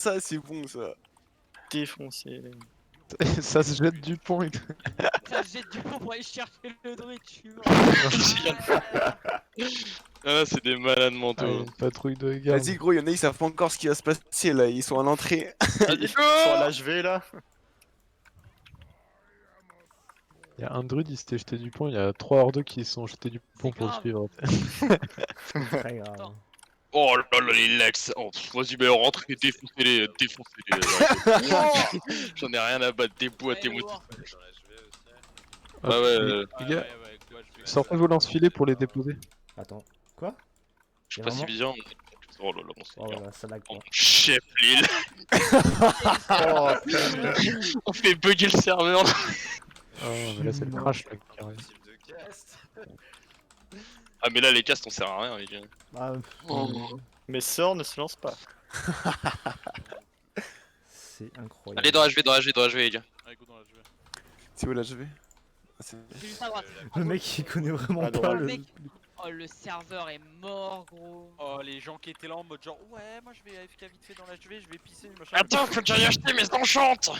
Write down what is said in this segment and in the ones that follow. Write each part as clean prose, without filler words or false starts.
Ça, c'est bon, ça. Défoncé. Ça se jette du pont et tout. Ça jette du pont pour aller chercher le druide, je suis mort. Ah, c'est des malades mentaux. Ah, une patrouille de garde. Vas-y, gros, y'en a, ils savent pas encore ce qui va se passer là. Ils sont à l'entrée. Vas-y, Sur l'HV là. Il y a un druide, il s'était jeté du pont, il y a 3 hors qui se sont jetés du pont pour le grave. suivre. Très grave. Attends. Oh là là, les Lex. Oh, vas-y, mais rentre et défoncez-les. J'en ai rien à battre, des bois, Ouais, tes le motifs. voir. Ouais, ouais, Les gars, sortez vos lance-filets pour les déposer. Attends, quoi? je sais Y a pas si vraiment bien. Oh là là, mon Oh seigneur. là, ça lag Oh, quoi. chef, Lille. Oh, On fait bugger le serveur. Ah, mais là c'est le crash là, carrément. Ah, mais là, les castes, on sert à rien, les gars. Ah, mes sorts ne se lancent pas. c'est incroyable. Allez, dans HV, les gars. C'est où là, je vais? C'est juste à droite. Le mec il connaît vraiment Ah, pas droite. le. Mec. Oh, le serveur est mort, gros. Oh, les gens qui étaient là en mode genre, ouais, moi je vais AFK vite fait dans la HV, je vais pisser, machin. Attends, faut que j'aille acheter mes enchantes.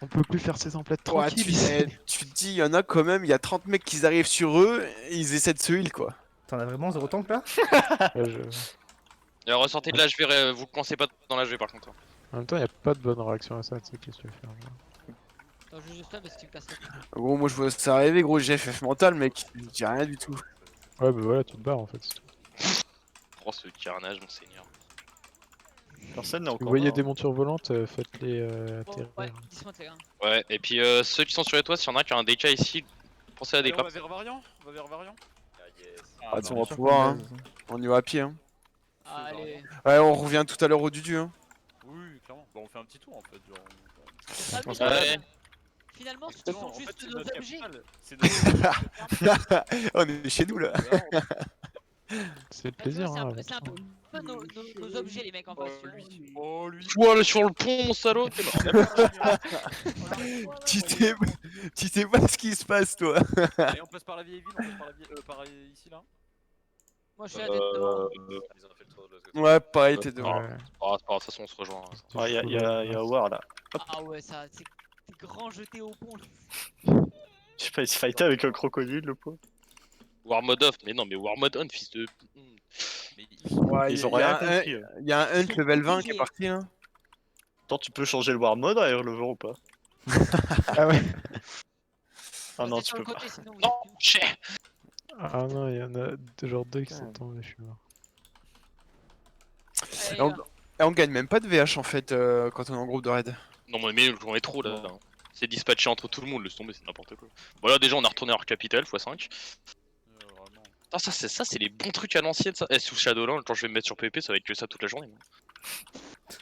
On peut plus faire ses emplettes Ouais, tranquilles. tu te dis, il y en a quand même, il y a 30 mecs qui arrivent sur eux, et ils essaient de se heal quoi. T'en as vraiment zéro tank là? Ouais, je- Et ressortez de la HV, vous commencez pas dans la HV par contre. En même temps, y a pas de bonne réaction à ça, tu sais, qu'est-ce que tu veux faire là. Attends, je juste là parce que tu me casses la tête. Gros, moi je vois ça arriver, gros, j'ai FF mental, mec. Je dis rien du tout. Ouais, bah voilà, tu te barres en fait. Si Oh, ce carnage, mon seigneur. Personne n'est vous encore. voyez mort. des montures volantes, faites-les Bon, atterrir. ouais, dismonte les gars. Ouais, et puis ceux qui sont sur les toits, s'il y en a qui a un DK ici, pensez à des Allez, on va claps. vers Variant, on va vers Variant. Ah, tu, on Bien va sûr pouvoir, qu'on hein. baise. On y va à pied, hein. Allez. Ouais, on revient tout à l'heure au Dudu, hein. Oui, clairement. Bon, on fait un petit tour en fait. Genre, C'est ça le but, Ouais. finalement, ce Non, sont en fait, juste c'est nos notre objets. capitale. C'est notre On est chez nous là. C'est le Bah, tu vois, plaisir, c'est hein. un peu nos objets, les mecs en face. tu vois. Oh, lui. Toi, là, sur le pont, mon salaud, t'es Tu sais pas ce qui se passe, toi. Allez, on passe par la vieille ville, on passe par, la vieille... par ici là. Moi, je suis à tête devant. Ouais, pareil, t'es devant. Ouais. Ah, c'est pas grave, de toute façon, on se rejoint. Ah, y'a War là. Ah ouais, ça, c'est grand jeté au pont. Je sais pas, il se fightait avec un crocodile le pauvre. War mode off, mais non, mais War mode on, fils de. Mais Ouais, Ils ont y a rien un- compris. y a un hunt level 20 qui est parti là. Attends, tu peux changer le War mode à Lever ou pas? Ah ouais. Ah non, Restez tu sur le peux pas. côté, sinon vous Non, êtes chais. Ah non, il y en a genre deux qui sont tombés, je suis mort. Allez, Et on, les gars. et on gagne même pas de VH en fait quand on est en groupe de raid. Non, mais le joueur est trop là. C'est dispatché entre tout le monde, laisse tomber, c'est n'importe quoi. Voilà, déjà, on a retourné hors capital, x5. vraiment. Ah, ça, c'est les bons trucs à l'ancienne, ça. Eh, sous Shadowland, quand je vais me mettre sur PvP, ça va être que ça toute la journée.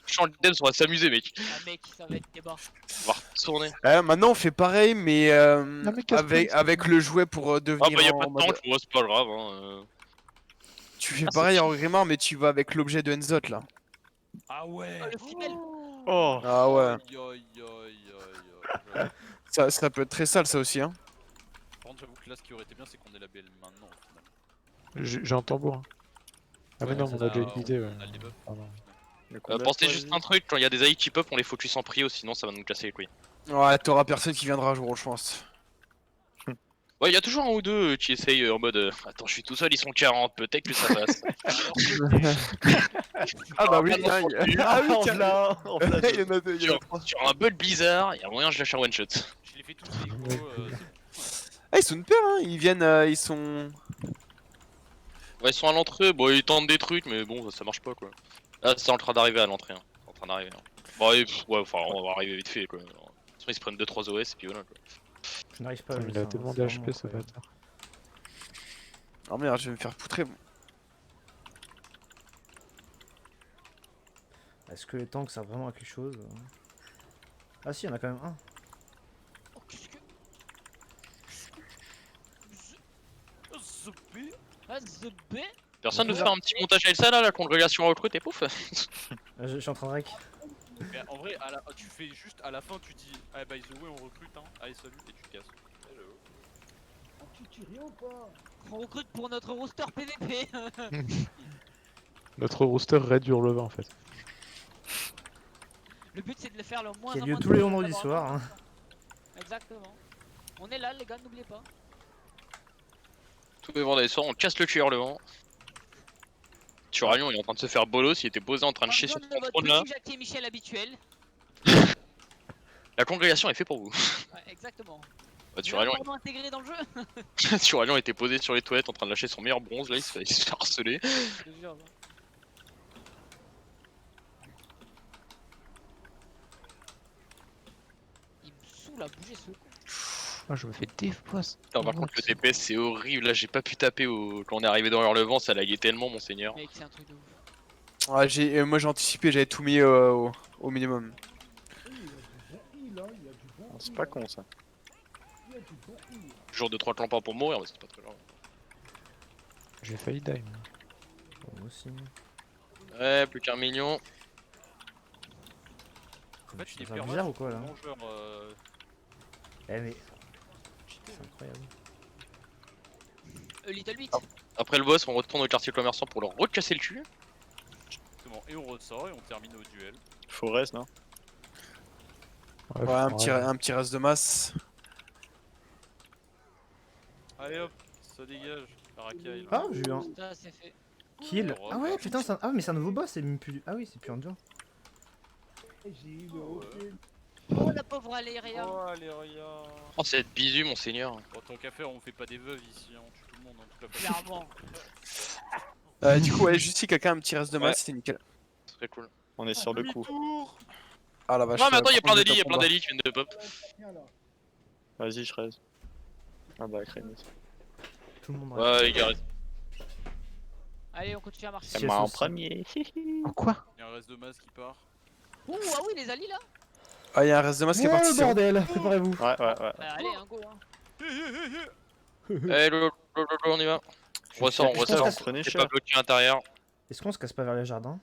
Change de Devs, on va s'amuser, mec. Ah, mec, ça va être débat. On va retourner. Maintenant on fait pareil mais, mais casse pas, avec le jouet pour Ah, devenir bah, y'a en pas de mode- tank, moi, c'est pas grave. Hein. Tu fais Ah, pareil c'est en Grimard mais tu vas avec l'objet de Enzot là. Ah ouais. Oh, le femelle. Oh, Ah ouais. Aïe, aïe, aïe, aïe, aïe. Ça peut être très sale ça aussi hein. Par contre, j'avoue que là, ce qui aurait été bien, c'est qu'on ait la BL maintenant au final. J'ai un tambour. Hein. Ah mais Ouais, non, ça, on a déjà on- utilisé, ouais. on a le debuff. Pardon. Pensez juste un truc, quand il y a des AI qui pop, on les focus en prio, sinon ça va nous casser les couilles. Ouais, t'auras personne qui viendra jouer je pense. Ouais, il y a toujours un ou deux qui essayent en mode attends, je suis tout seul, ils sont 40, peut-être que ça passe. Ah bah oui, Ah, tiens, ah oui, tiens. en plein. Il y en a deux, il y en a trois. Sur un Bud Blizzard, il y a moyen que je lâche un one shot. Je les fais tous les gros. Ah ils sont une paire hein, ils viennent, ils sont... Ouais, ils sont à l'entrée, bon, ils tentent des trucs, mais bon, ça marche pas quoi. Là, c'est en train d'arriver à l'entrée. Hein. C'est en train d'arriver. Hein. Bon, et, ouais, enfin, on va arriver vite fait quoi. De toute façon, ils se prennent 2-3 OS et puis voilà quoi. Je n'arrive pas à Putain, le il a faire, tellement c'est de vraiment HP ce incroyable. bâtard. Oh merde, je vais me faire poutrer. Est-ce que les tanks servent vraiment à quelque chose? Ah si, il y en a quand même un. Oh, qu'est-ce que. Ah, The B. Personne nous fait un petit montage avec ça là, la congrégation recrute et pouf. Je suis en train de rec. Mais en vrai, tu fais juste à la fin, tu dis ah by the way, on recrute, hein. Allez, salut, et tu te casses. On recrute pour notre roster PVP. Notre rooster raid hurle en fait. Le but c'est de le faire le moins Qui a en lieu moins tous de les fois vendredis d'abord. soirs. Hein. Exactement. On est là les gars, n'oubliez pas. Tous les vendredis soirs, on casse le cul hurlement. Turalion, il est en train de se faire bolos, il était posé en train de chier sur Besoin son de votre trône là. petit Jackie et Michel habituel. La congrégation est faite pour vous. Ouais, exactement. Bah, Vous Turalion, vraiment intégré dans le jeu. Turalion était posé sur les toilettes en train de lâcher son meilleur bronze, là il se fait harceler. Je te jure. Il me saoule à bouger ce con. Ah, je me fais défoncer. Non, par contre, le DPS c'est horrible, là j'ai pas pu taper quand on est arrivé dans Hurlevent, ça laguait tellement, mon seigneur. Mec, c'est un truc de ouf. Ah, moi j'ai anticipé, j'avais tout mis au minimum. C'est pas con ça. Toujours 2-3 clampins pour mourir, mais c'est pas très grave. J'ai failli die. moi. Moi aussi. Ouais, plus qu'un million. En fait, Je il suis est faire permanent, bizarre ou quoi là bon joueur, Eh mais. C'est incroyable. Little Bit. Après le boss, on retourne au quartier commerçant pour leur recasser le cul. Exactement. Et on ressort et on termine au duel. Forest, non? Ouais, Ouais, un faudra- petit reste de masse. Allez hop, ça dégage. La racaille. Ah, j'ai eu un Ça c'est fait. kill. Oh, Ah ouais, putain, c'est un... Ah, mais c'est un nouveau boss, c'est même plus. Ah oui, c'est plus un dur. Oh la pauvre Aléria. Oh, allez, regarde. Oh, c'est être bisu, mon seigneur. Bon, tant qu'à faire, on fait pas des veuves ici, hein. On tue tout le monde en tout cas. Pas Clairement. Du coup, ouais, juste si quelqu'un a un petit reste de masse, Ouais. c'est nickel. Ce serait cool. On est sur le coup. Ah la vache. Non, mais attends, il y a plein d'élits d'élits, qui viennent de pop. Vas-y, je raise. Ah bah, Crénis. Tout le monde Ouais, les gars, Allez, on continue à marcher. Si C'est elle moi en sauce. premier. Quoi? Il y a un reste de masse qui part. Ouh, ah oui, les alliés là. Ah, il y a un reste de masse qui est Ouais, parti. le c'est bon. bordel, préparez-vous. Ouais, ouais, ouais. Allez, un go. Hein. Eh, on y va. On ressort, on Est-ce qu'on ressort. se casse- Prenez C'est cher. pas bloqué à l'intérieur. Est-ce qu'on se casse pas vers les jardins?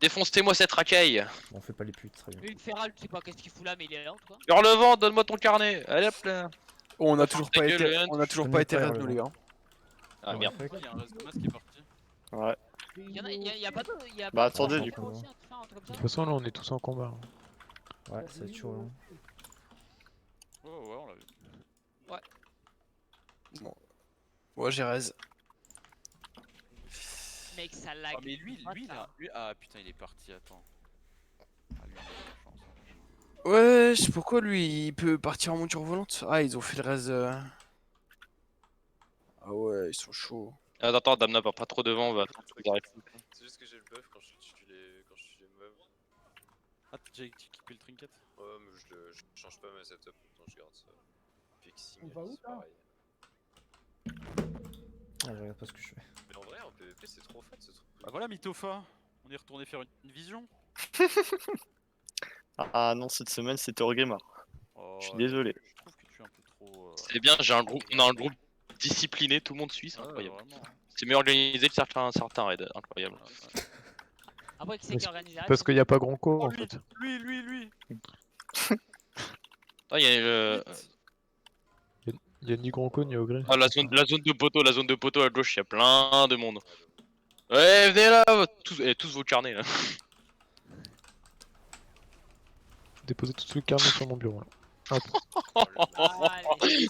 Défonce-moi cette racaille. Bon, on fait pas les putes, très bien. Lui, le Feral, je sais pas qu'est-ce qu'il fout là, mais il est là en tout cas. Hurlevent, donne-moi ton carnet. Allez hop là. Oh, on a Ta toujours pas gueule, été, Hunt. on a toujours Je pas connais été pas, reste nous les gars. Ah merde. Il y a un reste de masse qui est parti. Ouais. Il y a pas de. Y a Bah, pas attendez, de- du coup. aussi, un truc comme De ça. toute façon, là, on est tous en combat. hein. Ouais, ça va être chaud. Hein. Ouais, ouais, on l'a vu. Ouais, j'ai raise. Mec, ça lag. Ah, mais lui, Ah, lui, ça. ah putain, il est parti, attends. Ah, lui, il a de la chance. Ouais, je sais pourquoi lui il peut partir en monture volante. Ah, ils ont fait le reste. Ah ouais, ils sont chauds. Attends, Damna va pas trop devant, on va. C'est juste que j'ai le buff quand je tue les meubles. Ah, t'as déjà équipé le trinket? Ouais, mais je change pas ma setup, donc je garde ça. Fixing, On va où, c'est là pareil. Ah, je regarde pas ce que je fais. Mais en vrai, en PvP, c'est trop fat ce truc. Bah voilà, Mitofa. On est retourné faire une vision. Ah non, cette semaine c'était Orgrimmar. Oh, Je suis désolé. Je trouve que tu es un peu trop. C'est bien, j'ai un groupe, on a un groupe discipliné, tout le monde suit, c'est Ah ouais, incroyable. vraiment. C'est mieux organisé que certains raids, incroyable. Après, qui c'est qui organise la Parce qu'il n'y a pas Gronko Oh, en lui, fait. lui. Ah, il y a Il y a ni Gronko ni Ogre. la zone de poteau à gauche, il y a plein de monde. Ouais, venez là, tous vos carnets là. Déposer tout le carnet sur mon bureau. Là. Hop. Allez.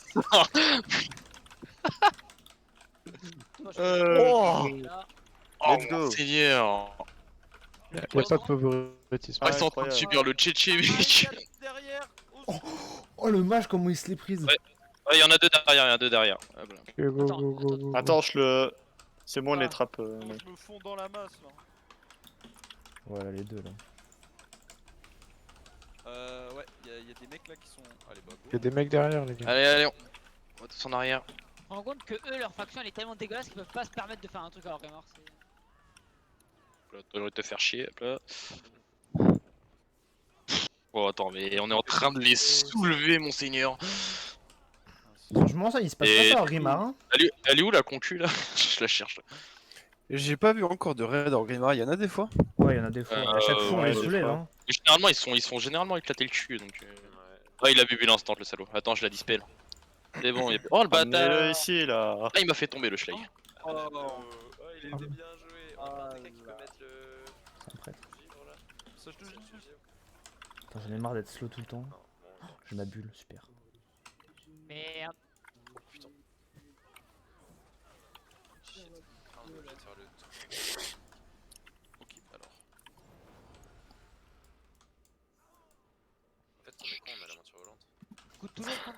Moi, je Oh, fais là. Let's Oh, go. Seigneur. Il n'y a pas de favoritisme. Ah, ils sont en train de incroyable. subir le tchétché, mec. Derrière. Oh, le mage, comment il se l'est prise. Ouais. Ouais, il y en a deux derrière, Hop là. Ok, go, Attends, go, go, go. Attends, je le. C'est bon, on Ah. les trappe. Non, je me fonds dans la masse là. Voilà, les deux là. Ouais, y a des mecs là qui sont. Allez, bah, Il y a des mecs derrière, les gars. Allez, on va tous en arrière. Je me rends compte que eux, leur faction elle est tellement dégueulasse qu'ils peuvent pas se permettre de faire un truc à Orgrimmar. Là, t'aurais te faire chier, hop là. Oh, attends, mais on est en train de les soulever, mon seigneur. Franchement, ça, il se passe Et- pas ça, Orgrimmar. Hein. Elle est où la concu là? Je la cherche là. J'ai pas vu encore de raid en Grimard, il y en a des fois. Ouais, il y en a des fois. À chaque fois, on ouais, les des soulève. fois. Hein. Et généralement, ils sont généralement éclatés le cul donc. Ah, il a bubu l'instant, le salaud. Attends, je la dispel. C'est bon, Oh le Amenez-le bâtard! ici là. Ah, il m'a fait tomber le schlag. Oh, il était bien joué. a quelqu'un qui peut mettre le C'est un prêtre. vivre là? Ça, je te C'est dis. le fusil? Putain, j'en ai marre d'être slow tout le temps. Non, bon, J'ai ma bulle, super. Merde. putain. Shit. Ah, on est obligé de faire le tour. Ok, alors. En fait, on est con, on a la monture volante. Écoute, tout le monde prend- Ouais,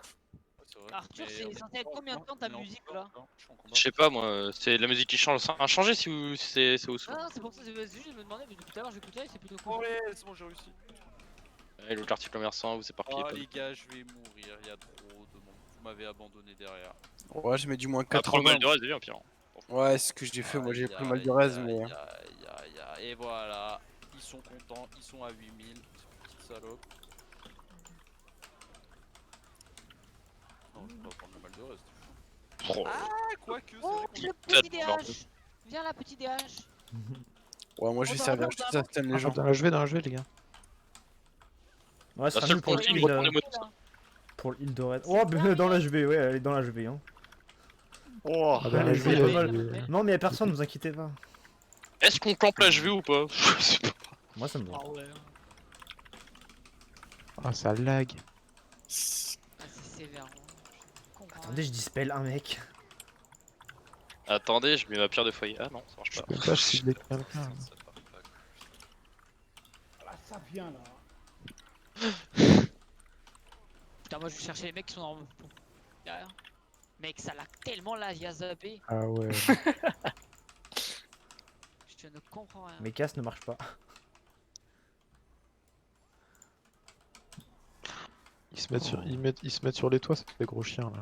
c'est vrai. Arthur, Mais c'est on est censé être en combien de combat, temps ta on est en musique combat, là? Je suis en combat. Je sais pas moi, c'est la musique qui change. Ça a changé si, si c'est au son. Non, non, c'est pour ça, c'est juste, je me demandais, mais depuis tout à l'heure, j'écoutais, c'est plutôt Oh cool. ouais, c'est bon, j'ai réussi. Ouais, l'autre article commerçant, vous éparpillez Oh pas. les gars, je vais mourir, il y a trop de monde. Vous m'avez abandonné derrière. Ouais, je mets du moins Après le 80. mal de reste, c'est bien pire. Ouais, c'est ce que j'ai fait, moi j'ai pris le mal de reste, mais. Et voilà, ils sont contents, ils sont à 8000, petite salope. Non, je vais pas prendre le mal de reste. Oh, Ah, quoique, c'est Oh, vrai qu'on le peut-être petit voir. DH. Viens là, petit DH. Ouais, moi je vais Oh, servir bah, juste bah, ça, stun les gens. Dans la jeu, les gars. Ouais, c'est La un seule nul pour le fois où heal, il retourne les mots. pour le heal de raid. Oh, bah, dans l'HV, ouais, elle est dans l'HV. Hein. Oh, Ah bah, Ouais, la mais jeu, c'est il y pas a mal. des- Non, mais y'a personne, vous inquiétez pas. Est-ce qu'on campe la HV ou pas? Je sais pas. Moi, ça me va. Ah ouais. Ah, ça lag. Ah, c'est sévère. Hein. Je comprends Attendez, je dispel un mec. Attendez, je mets ma pierre de foyer. Ah non, ça marche Je sais pas. même pas si je l'ai quelqu'un. Ça part pas. Putain, moi je vais chercher les mecs qui sont dans derrière. Mec, ça lag tellement là, il y a zappé. Ah ouais. Je ne comprends rien. Mes casses ne marchent pas. Ils se mettent sur les toits, ça fait gros chien là.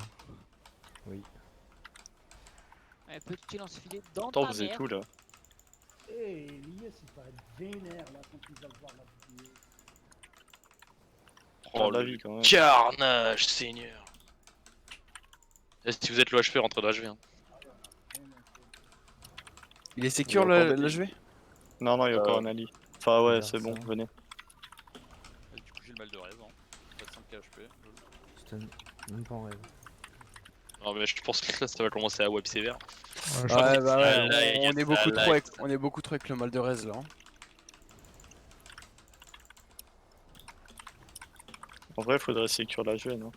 Ouais, petit lance-filet dans Attends, ta vous êtes mère. où là? Eh, l'IA, c'est pas vénère là quand il va voir la vidéo. Oh, le la vie quand même. carnage, seigneur. Et si vous êtes le HP, rentrez dans l'HV. Hein. Il est secure Il y a encore le HV? Non, non, il y a encore un Ali. Enfin, ouais, Regarde c'est bon, ça. venez. Et du coup, j'ai le mal de rêve. Hein. Pas de 5 HP. Stun, même pas en rêve. Non, mais je pense que là, ça va commencer à web sévère. Ouais, je- Ouais, bah ça ouais, lag, on est ça beaucoup lag. trop avec, on est beaucoup trop avec le mal de reste là. Hein. En vrai, faudrait sécure la jeu, non?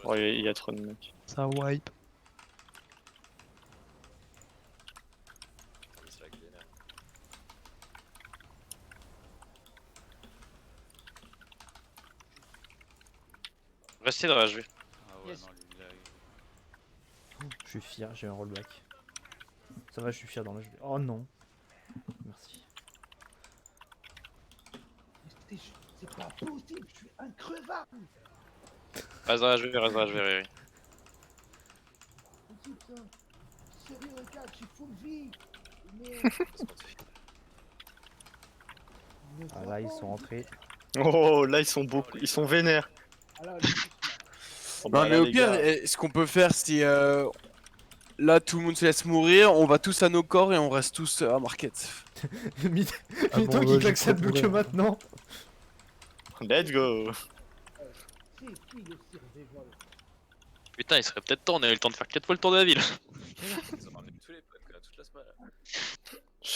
Oh, il y a trop de mecs. Ça wipe. C'est la vénère. Restez dans l'HV. Ah ouais, Yes. non, lui, il a... Je suis fier, j'ai un rollback. Ça va, je suis fier dans l'HV. Oh non. Merci. C'est pas possible, je suis increvable. Reste dans l'HV, reste dans l'HV, Riri. Possible ça. Sérieux, regarde, je suis full vie. Mais. Ah là, ils sont rentrés. Oh, là, ils sont beaucoup, ils sont vénères. Alors, Oh, bah, Non, mais là, au les pire, gars, ce qu'on peut faire, c'est là tout le monde se laisse mourir, on va tous à nos corps et on reste tous à market. Mytho Ah bon, qui ouais, claque j'ai sa pas bulle que trouvé. maintenant. let's go. c'est qui le survival? Putain, il serait peut-être temps, on a eu le temps de faire 4 fois le tour de la ville. Ils ont ramené tous les potes quoi, toute la semaine.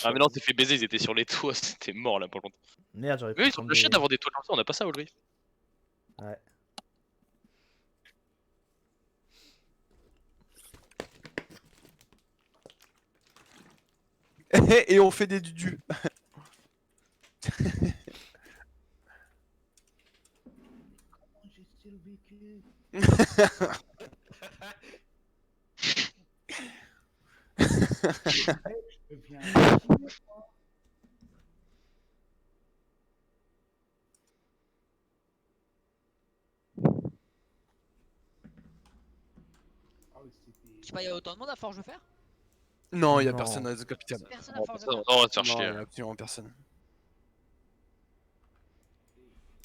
Ah, mais non, c'est fait baiser, ils étaient sur les toits, c'était mort là pour longtemps. Merde, j'aurais Mais pu ils ont prendre le chien des... d'avoir des toits comme ça, on a pas ça aujourd'hui. Ouais. Et on fait des dudus. J'ai survécu. Je viens. Ah oui, c'était. Je sais pas, il y a autant de monde à Forge Fer? Non, y a Non. personne à The Capital. Personne à Non, Forge ça, Fer. on va se faire Non, chier. y a absolument personne.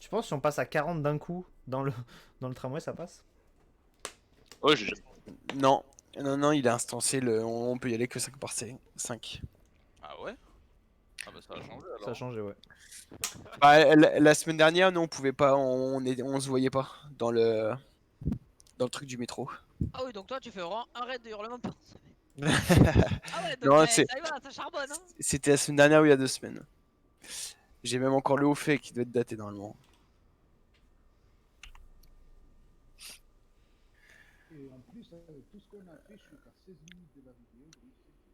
Tu penses si on passe à 40 d'un coup dans le tramway, ça passe? Ouais, j'ai Non, non, il est instancé, on peut y aller que 5 par 5. Ah ouais? Ah bah ça a changé alors. Ça a changé, ouais. Bah, la semaine dernière, nous on pouvait pas, on se voyait pas dans le truc du métro. Ah oui, donc toi tu fais vraiment un raid de hurlement par semaine. Ah ouais, donc Non, ça y va, ça charbonne, hein. C'était la semaine dernière ou il y a 2 semaines. J'ai même encore le haut fait qui doit être daté normalement. Et en plus, avec tout ce qu'on a fait, je suis qu'à 16 minutes de la vidéo. oui,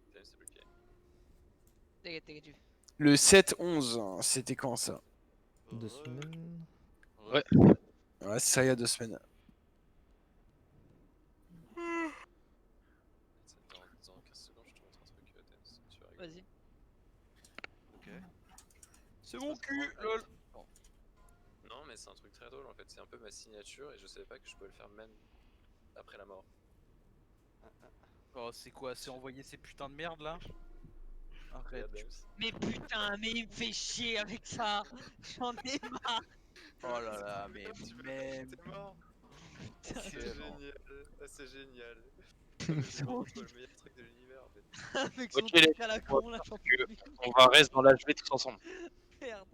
Putain, c'est bloqué. T'inquiète, tu. Le 7-11, c'était quand ça? 2 semaines. Ouais, c'est ça, il y a 2 semaines. Dans 15 secondes, je te montre un truc, Dance. Tu vas rigoler. Vas-y. Ok. C'est mon cul, lol. Non, mais c'est un truc très drôle en fait. C'est un peu ma signature et je savais pas que je pouvais le faire même après la mort. Oh, c'est quoi? C'est envoyer ces putains de merde là? Arrête. Regarde, Dance. Mais putain, mais il me fait chier avec ça. J'en ai marre. Oh là là, mais même. T'es mort. Putain, C'est C'est mort. génial. Ah, c'est génial. C'est vraiment le meilleur truc de l'univers en fait. avec son Ok, les- truc à la con là, j'en peux plus. On va rester dans l'HV tous ensemble. Merde.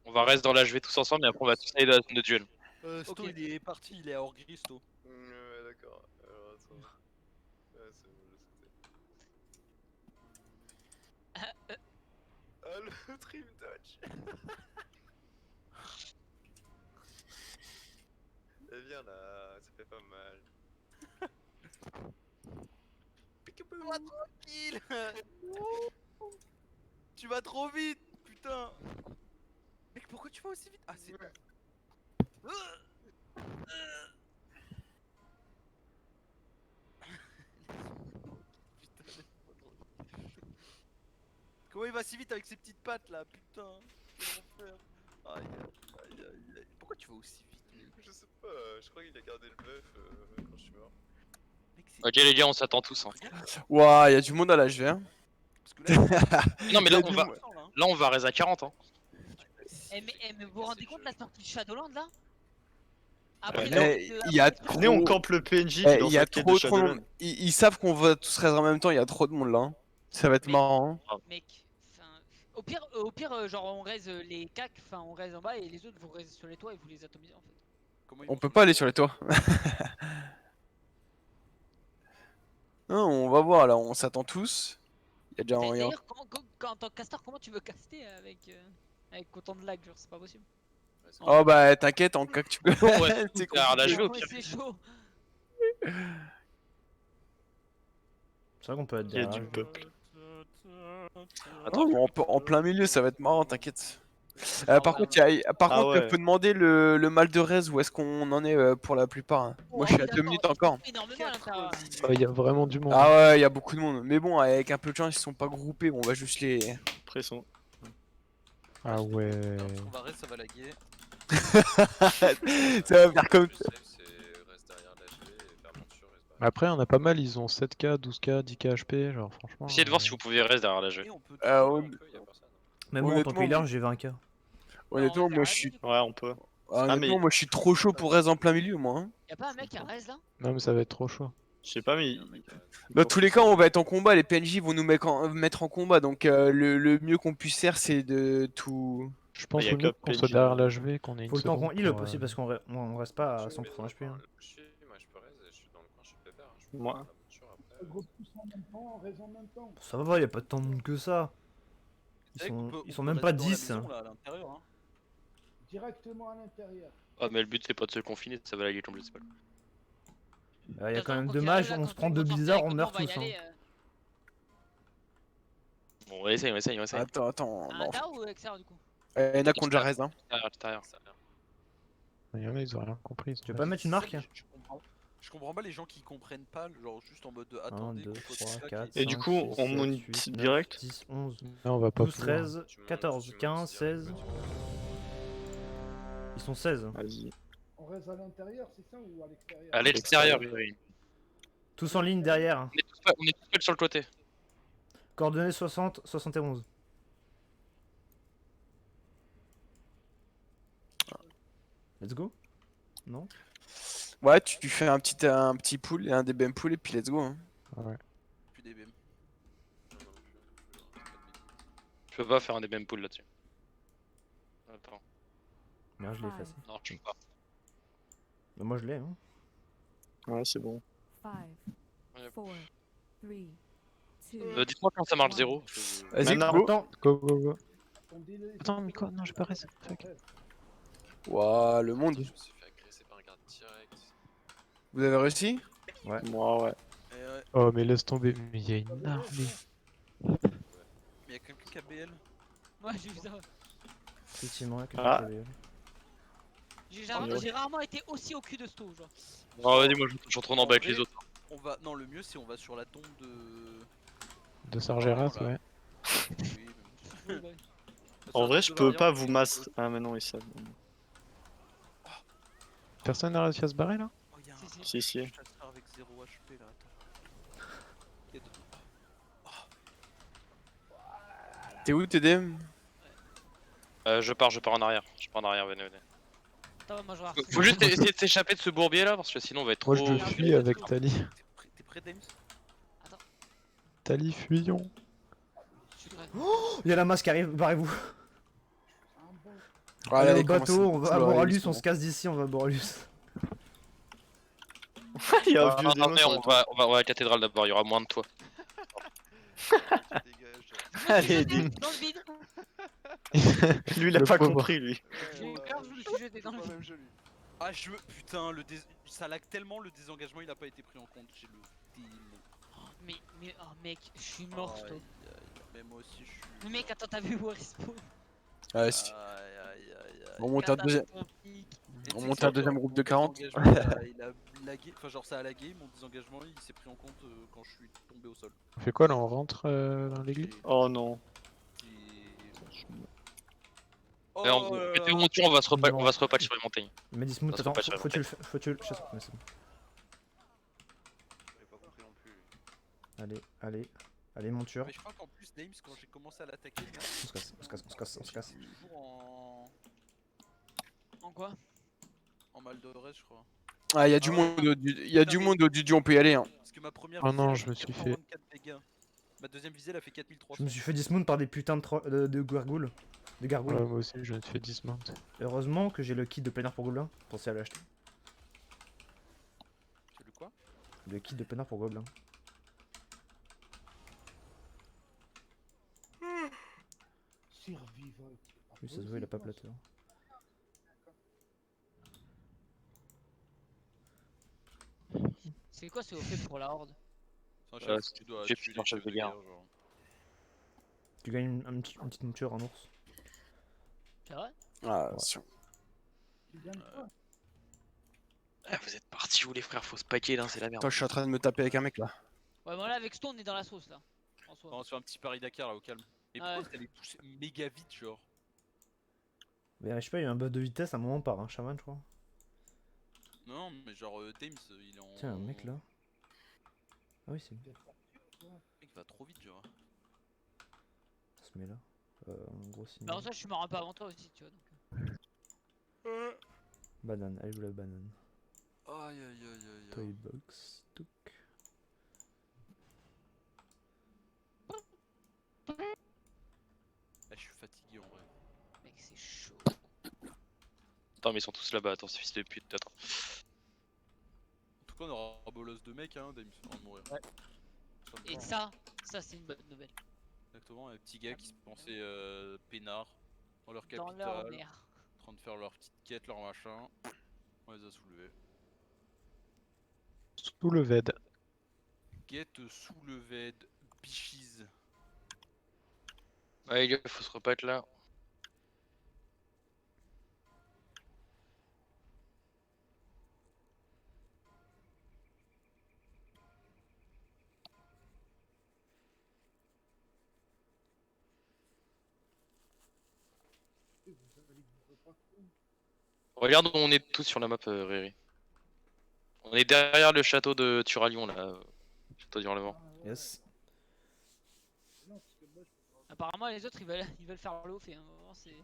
On va rester dans l'HV tous ensemble et après on va tous aller dans la zone de duel. Sto, Ok. il est parti, il est hors gris, Sto. Ouais, d'accord. Alors attends. Ouais, c'est bon, je sais. Ah, le trim dodge. Eh bien là, ça fait pas mal. Laisse-moi tranquille. Tu vas trop vite, putain. Mec, pourquoi tu vas aussi vite? Ah, c'est. Putain, laisse-moi tranquille. Comment il va si vite avec ses petites pattes là, putain? Quel enfer. Aïe aïe aïe aïe. Pourquoi tu vas aussi vite, mec? Je sais pas, je crois qu'il a gardé le buff quand je suis mort. Mec, c'est- Ok les gars, on s'attend tous. Hein. Ouah, il y a du monde à l'HV. Hein. Parce que là, Non mais Il y là a on du va, monde. là on va raise à 40. Hein. Mais vous vous rendez compte de la sortie de Shadowland là? Ouais. Il y a Venez, on trop. campe le PNJ Eh, dans il y a sa quête de trop de Shadowland. monde. Ils savent qu'on va tous rester en même temps, il y a trop de monde là. Hein. Ça va être Mais- marrant. Hein. Mec, enfin, au pire, genre on raise les cacs, enfin on raise en bas et les autres vous raisez sur les toits et vous les atomisez en fait. comment ils On vont peut se pas aller mettre sur les toits. Non, on va voir là, on s'attend tous. Il y a déjà rien. D'ailleurs, en tant que casteur, comment tu veux caster avec autant de lag, genre c'est pas possible. Ouais, c'est Oh bah t'inquiète, en cas que tu peux. Ouais, C'est derrière la compliqué. jeu au Ouais, pire. c'est chaud. C'est vrai qu'on peut être Il y a derrière. du peuple. Oh, en plein milieu, ça va être marrant, t'inquiète. Ah Par ouais, contre, par Ah contre, ouais. faut demander le mal de res où est-ce qu'on en est pour la plupart. Hein. Moi, je suis à 2 minutes encore. Énormément à l'intérieur. Il y a vraiment du monde. Ah ouais, il y a beaucoup de monde. Mais bon, avec un peu de chance, ils sont pas groupés. On va juste les. Après, ils sont. Ah ouais. Parce qu'on va rester, ça va laguer. Ça va faire comme. Le plus safe, c'est reste derrière l'HV et faire monture et se barrer. Après, on a pas mal, ils ont 7k, 12k, 10k HP, genre franchement. Essayez de voir si vous pouvez rester derrière la jeu. Et on peut Ah toujours- ouais, On peut, y a personne. Même moi en tant Honnêtement, que healer, j'ai 20k. honnêtement, moi je suis. Ouais, on peut. Honnêtement, mais- moi je suis trop chaud pour reste en plein milieu, moi. Hein. Y'a pas un mec qui raise là? Non, mais ça va être trop chaud. Je sais pas, mais. Dans tous les cas, on va être en combat. Les PNJ vont nous mettre en combat. Donc le mieux qu'on puisse faire, c'est de tout. Je pense y a au mieux que qu'on soit PNJ. derrière l'HV, qu'on ait une Faut le temps seconde qu'on heal pour, aussi parce on reste pas à 100% HP. Hein. Moi je peux raise, je suis dans le coin, je suis pépère. Je peux Moi. faire la monture après. Groupe tous en même temps, raise en même temps. Ça va, y a pas tant de monde que ça. C'est vrai qu'on peut- Ils on sont peut même rester pas dans la 10. maison, là, à l'intérieur, hein. Directement à l'intérieur. Ah mais le but c'est pas de se confiner, ça va laguer comme je sais pas. Y a quand même Quand deux tu mages, arrives là, on quand se prend tu deux vas sortir blizzards, avec on nous, meurt va y tous. Hein. aller, Bon, on essaye, on essaye, on essaye. Attends. Un Non. DAO ou Exer du coup? Il y en a qui ont déjà reste. Hein. Derrière. Il y en a, ils ont rien compris. Tu veux pas mettre une marque? Je comprends pas les gens qui comprennent pas, genre juste en mode de 1, attendez. 2, qu'on soit 3, tous là, 4, qui- Et du coup, on monte direct. 10, 11, Là, on va pas 12, pouvoir. 13, 14, 15, 16. Ils sont 16. Vas-y. On reste à l'intérieur, c'est ça, ou à l'extérieur? À l'extérieur, oui. Tous en ligne derrière. On est tous seuls sur le côté. Coordonnées 60, 71. Let's go? Non? Ouais, tu fais un petit pool et un DBM pool et puis let's go. Hein. Plus des BM. Je peux pas faire un des mêmes pools là-dessus. Attends, Merde, je l'ai effacé. non, je peux pas. Mais moi je l'ai, hein. Ouais, c'est bon. 5, Ouais. 4, Dites-moi quand ça marche 0. Vas-y, Maintenant, go. Attends, Go, go, go. Attendez-le. Attends, mais quoi? Non, j'ai pas raison. Fuck. Waouh, le monde. Je me suis fait agresser par un garde direct. Vous avez réussi? moi, ouais. Oh, mais laisse tomber. Mais il y a une armée. Mais y'a quelqu'un qui a BL? Ouais, j'ai vu ça. effectivement, là, Ah. J'ai rarement été aussi au cul de sto, genre. Oh, vas-y, moi je suis en train d'en bas avec En vrai, les autres. On va... Non, le mieux c'est on va sur la tombe de... De Sargeras, Voilà. ouais. Oui, mais... Ouais, bah, En vrai, je peux pas vous master. Ah, mais non, ils savent. Personne n'a réussi à se barrer là? Oh, y'a un Si, si. chasseur avec 0 HP là, attends. Y'a deux... T'es où, TDM? Je pars en arrière. Je pars en arrière, venez, venez. Attends, moi je vais Faut juste essayer de s'échapper de ce bourbier là, parce que sinon on va être trop. Moi je fuis avec Tali. T'es prêt, Dames? Tali, fuyons. Je suis prêt. Il y a la masse qui arrive, barrez-vous. Voilà, Allez, il au commence bateau, on va à tout Boralus, c'est on bon. se casse d'ici, on va à Boralus. Il y a un Ah, vieux non, démon mais sur on va à la cathédrale d'abord, il y aura moins de toi. Allez, Dans le vide. Lui, il a Le pas pauvre. compris, lui. J'ai eu peur, je me suis jeté dans le vide. Ah, je veux... Putain, ça lag tellement, le désengagement il a pas été pris en compte. J'ai le démon. Oh mec, je suis mort, Aïe, sto. aïe, aïe. Mais moi aussi je suis... Mais mec, attends, t'as vu où respawn? Ah, si. Aïe, aïe, aïe, aïe. On monte à deuxième. Et tu On sais monte que à ça, deuxième genre, groupe de mon 40. désengagement, il a lagué, enfin genre ça a lagué, mon désengagement il s'est pris en compte quand je suis tombé au sol. On fait quoi là? On rentre dans l'église? Oh non. Oh Et on mettez mon tour, on va se repatch sur les montagnes. Mais dis-moi, Ça attends, sera pas faut que tu le fasses. Faut que tu le chasses. Mais c'est bon. J'avais pas compris non plus. Allez, allez. Allez, monture. Mais je crois qu'en plus Dames quand j'ai commencé à l'attaquer, On se casse, on se casse, on se casse, on se casse. j'étais toujours En quoi? en mal de reste je crois. Ah, il y a du Ah monde ouais. il y a du monde au Dudu, on peut y aller. Hein. Parce que ma première Oh visée, non, elle a je fait me suis fait- 424 dégâts. Ma deuxième visée elle a fait 4300. Je me suis fait dismount par des putains de gargouilles. De gargouilles. Ouais, moi aussi, je me fais dismount. Heureusement que j'ai le kit de plein air pour gobelin. Pensez à l'acheter. Tu as lu quoi? Le kit de plein air pour gobelin. Survivant. Lui, ça se voit, il a pas plateur. C'est quoi, c'est au fait pour la horde? C'est un chef, tu dois j'ai tuer plusieurs les chefs de guerre. genre. Tu gagnes une petite monture, un ours. C'est vrai? Ah, attention. Tu gagnes quoi? Ah, vous êtes partis où les frères, faut se paquer là, c'est la merde. Attends, je suis en train de me taper avec un mec là. Ouais, bon là avec sto on est dans la sauce là. En soi. Non, on se fait un petit Paris-Dakar là au calme. Et Ouais. pourquoi t'allais pousser méga vite genre? Mais je sais pas, il y a eu un buff de vitesse à un moment par un chaman, je crois. Non, mais genre Dames il est en. Tiens, un mec là. Ah oui, c'est lui. Le mec va trop vite genre. On se met là. Un gros signe. Bah en soi je suis mort un peu avant toi aussi, tu vois. Donc. Banane, allez, vous la banane. Aïe aïe aïe aïe. Toy box, touc. Ah, je suis fatigué en vrai. Mec, c'est chaud. Attends, mais ils sont tous là-bas, attends, c'est fils de pute, attends. En tout cas, on aura un bolos de mec, hein, Dames, avant de mourir. Ouais. Ça me Et prend, ça c'est une bonne nouvelle. exactement, un petit gars qui se pensait peinards dans leur Dans leur capitale, mère. en train de faire leur petite quête, leur machin. On les a soulevés. Sous le VED. Quête soulevée, bichise. Ouais, les gars, faut se repatch là. Regarde où on est tous sur la map, Riri. On est derrière le château de Turalion là. Château du Hurlement. Yes. Apparemment les autres ils veulent faire le haut fait. Hein. Vraiment, c'est... Oh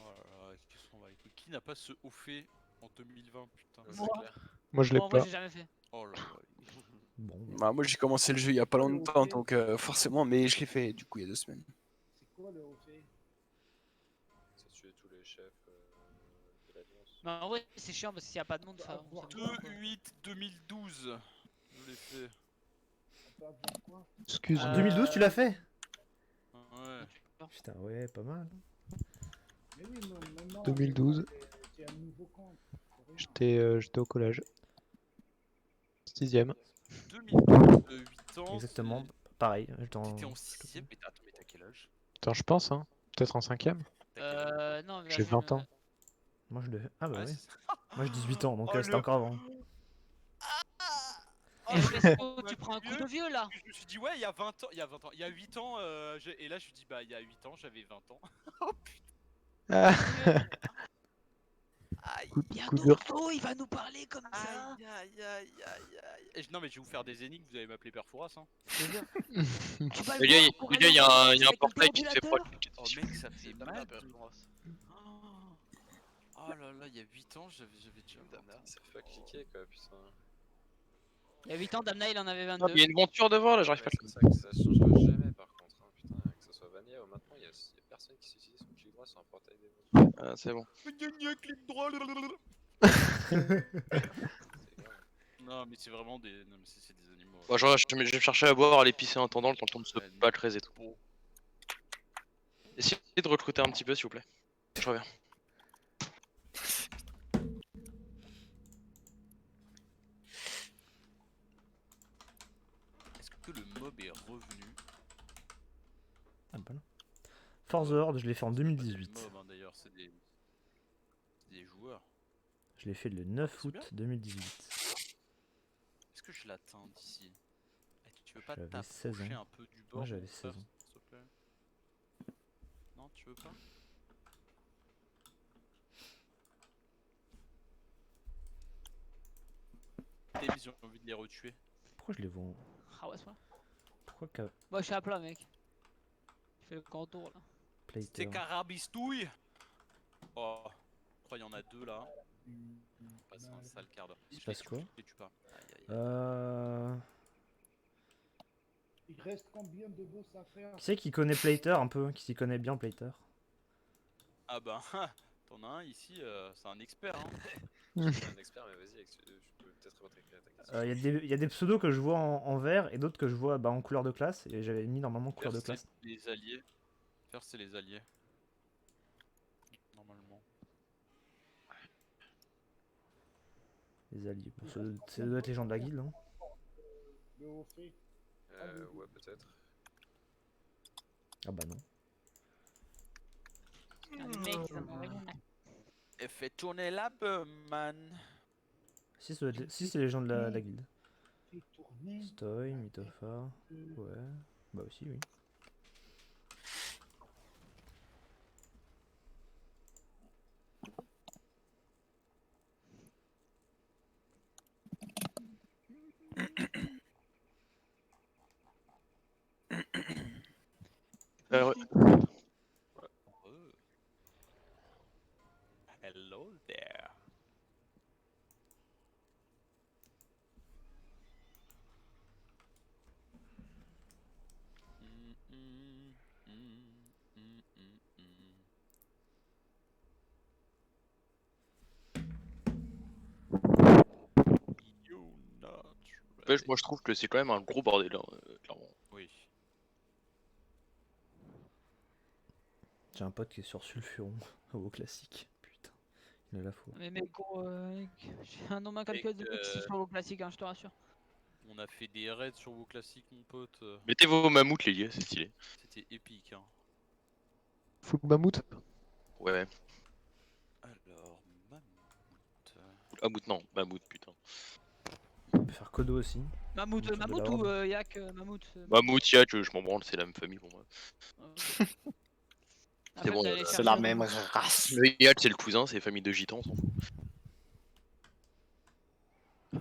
là là, qu'est-ce qu'on va écouter? Qui n'a pas ce haut fait en 2020, putain? C'est Moi. clair. Moi je l'ai Bon, moi pas. j'ai jamais fait. Oh là là. Bon. Bah, moi j'ai commencé le jeu il y a pas longtemps donc forcément, mais je l'ai fait du coup il y a 2 semaines. C'est quoi le haut fait? Ça tuer tous les chefs de l'Alliance. Mais en vrai c'est chiant parce qu'il y a pas de monde. Enfin, 2-8-2012. Je l'ai fait. Excuse. En 2012, tu l'as fait? Ouais. Putain, ouais, pas mal. Mais oui, mais maintenant, 2012. c'est un nouveau compte. c'est rien. J'étais au collège. 6ème. 2012, 8 ans. Exactement, pareil. T'étais en 6ème, mais attends, mais t'as quel âge? Attends, je pense, hein. Peut-être en 5ème. T'as quel âge? Non, mais J'ai 20 ans. Moi, je le fais. Ah bah Ouais, oui. c'est ça. Moi, j'ai 18 ans, donc Oh, c'était le- encore avant. Oh, Eh, le- Fesco, tu prends un coup de vieux là. Je me suis dit, ouais, il y a 20 ans, il y a 20 ans, il y a 8 ans, et là je me dis, bah, il y a 8 ans, j'avais 20 ans. Oh Ah, Aïe, coup Bientôt, de... Flo, il va nous parler comme ça. aïe, aïe, aïe, aïe, aïe. Non, mais je vais vous faire des énigmes, vous allez m'appeler Perfouras, hein. Tu vas Les le gars, voir pour les gars, aller il y a au un Starbucks avec le portail qui se fait déambulateur. pas. Oh, mec, ça fait C'est mal. pas de- Oh là là, il y a 8 ans, j'avais déjà 20 ans. Ça fait pas cliquer quoi, putain. Il y a 8 ans, Damna il en avait Ah, 22. il y a une monture devant là, j'arrive Ouais, pas c'est ça que ça changera jamais par contre, hein, putain, que ce soit Vanilla ou maintenant, il y a personne qui s'utilise son clic droit sur un portail des mots. Ah, c'est bon. Clic droit. C'est grave. Non, mais c'est vraiment des. Non, mais c'est des animaux. Bon, je vais chercher à boire à l'épicer en attendant le temps de se battre et tout. Essayez de recruter un petit peu s'il vous plaît. Je reviens. Est-ce que le mob est revenu? Ah bah non. Force Horde, je l'ai fait en C'est pas des 2018. mobs, hein, d'ailleurs, c'est des joueurs. Je l'ai fait le 9 C'est août bien. 2018. Est-ce que je l'atteins d'ici? Eh, tu veux pas J'avais 16 t'approcher ans. un peu du bord? Moi, j'avais mon frère, 16 ans. s'il te plaît? Non, tu veux pas? Tes j'ai envie de les retuer. Pourquoi je les vois en... Ah ouais, c'est vrai. Pourquoi qu'à Moi, je suis à plat, mec. Je fais le grand tour là. Plater? C'était carabistouille. Oh, je crois qu'il y en a deux là. On passe un sale quart d'heure. Il se passe quoi? Je les tue pas. Aïe, aïe, aïe. Il reste combien de boss à faire? Qui c'est qui connaît Plater un peu? Qui s'y connaît bien Plater? Ah bah, t'en as un ici, c'est un expert. Hein. Je suis un expert, mais vas-y, je peux peut-être répondre à ta question. Il y a des pseudos que je vois en vert et d'autres que je vois bah, en couleur de classe. Et j'avais mis normalement couleur de classe. C'est les alliés. Faire c'est les alliés. Normalement. Les alliés. Bon, ça doit être les gens de la guilde. Hein. Le haut fait. Ouais, peut-être. Ah bah non. Ah, les mecs, ils en ont rien. Et fait tourner la man. Si, si c'est les gens de la guilde. Fait tourner. Stoy, Mythophar. Ouais. Bah aussi, oui. Ouais. Hello there. Moi je trouve que c'est quand même un gros bordel, hein, clairement. Oui. J'ai un pote qui est sur Sulfuron, au classique. Putain, il a la foi. Mais mec, gros, j'ai un nombre incalculable de mecs qui sont sur vos classiques, hein, je te rassure. On a fait des raids sur vos classiques, mon pote. Mettez vos mammouths les gars, c'est stylé. C'était épique. Hein. Full mammouth. Ouais. Alors, Mammouth non, mammouth putain. On peut faire Kodo aussi. Mammouth, Autour de la Mammouth ou horde. Yak, Mammouth. Mammouth, yak, je m'en branle, c'est la même famille pour moi. Après, bon, vous allez c'est chercher la un même Mammouth. race. Le yak c'est le cousin, c'est famille de gitans, on s'en fout.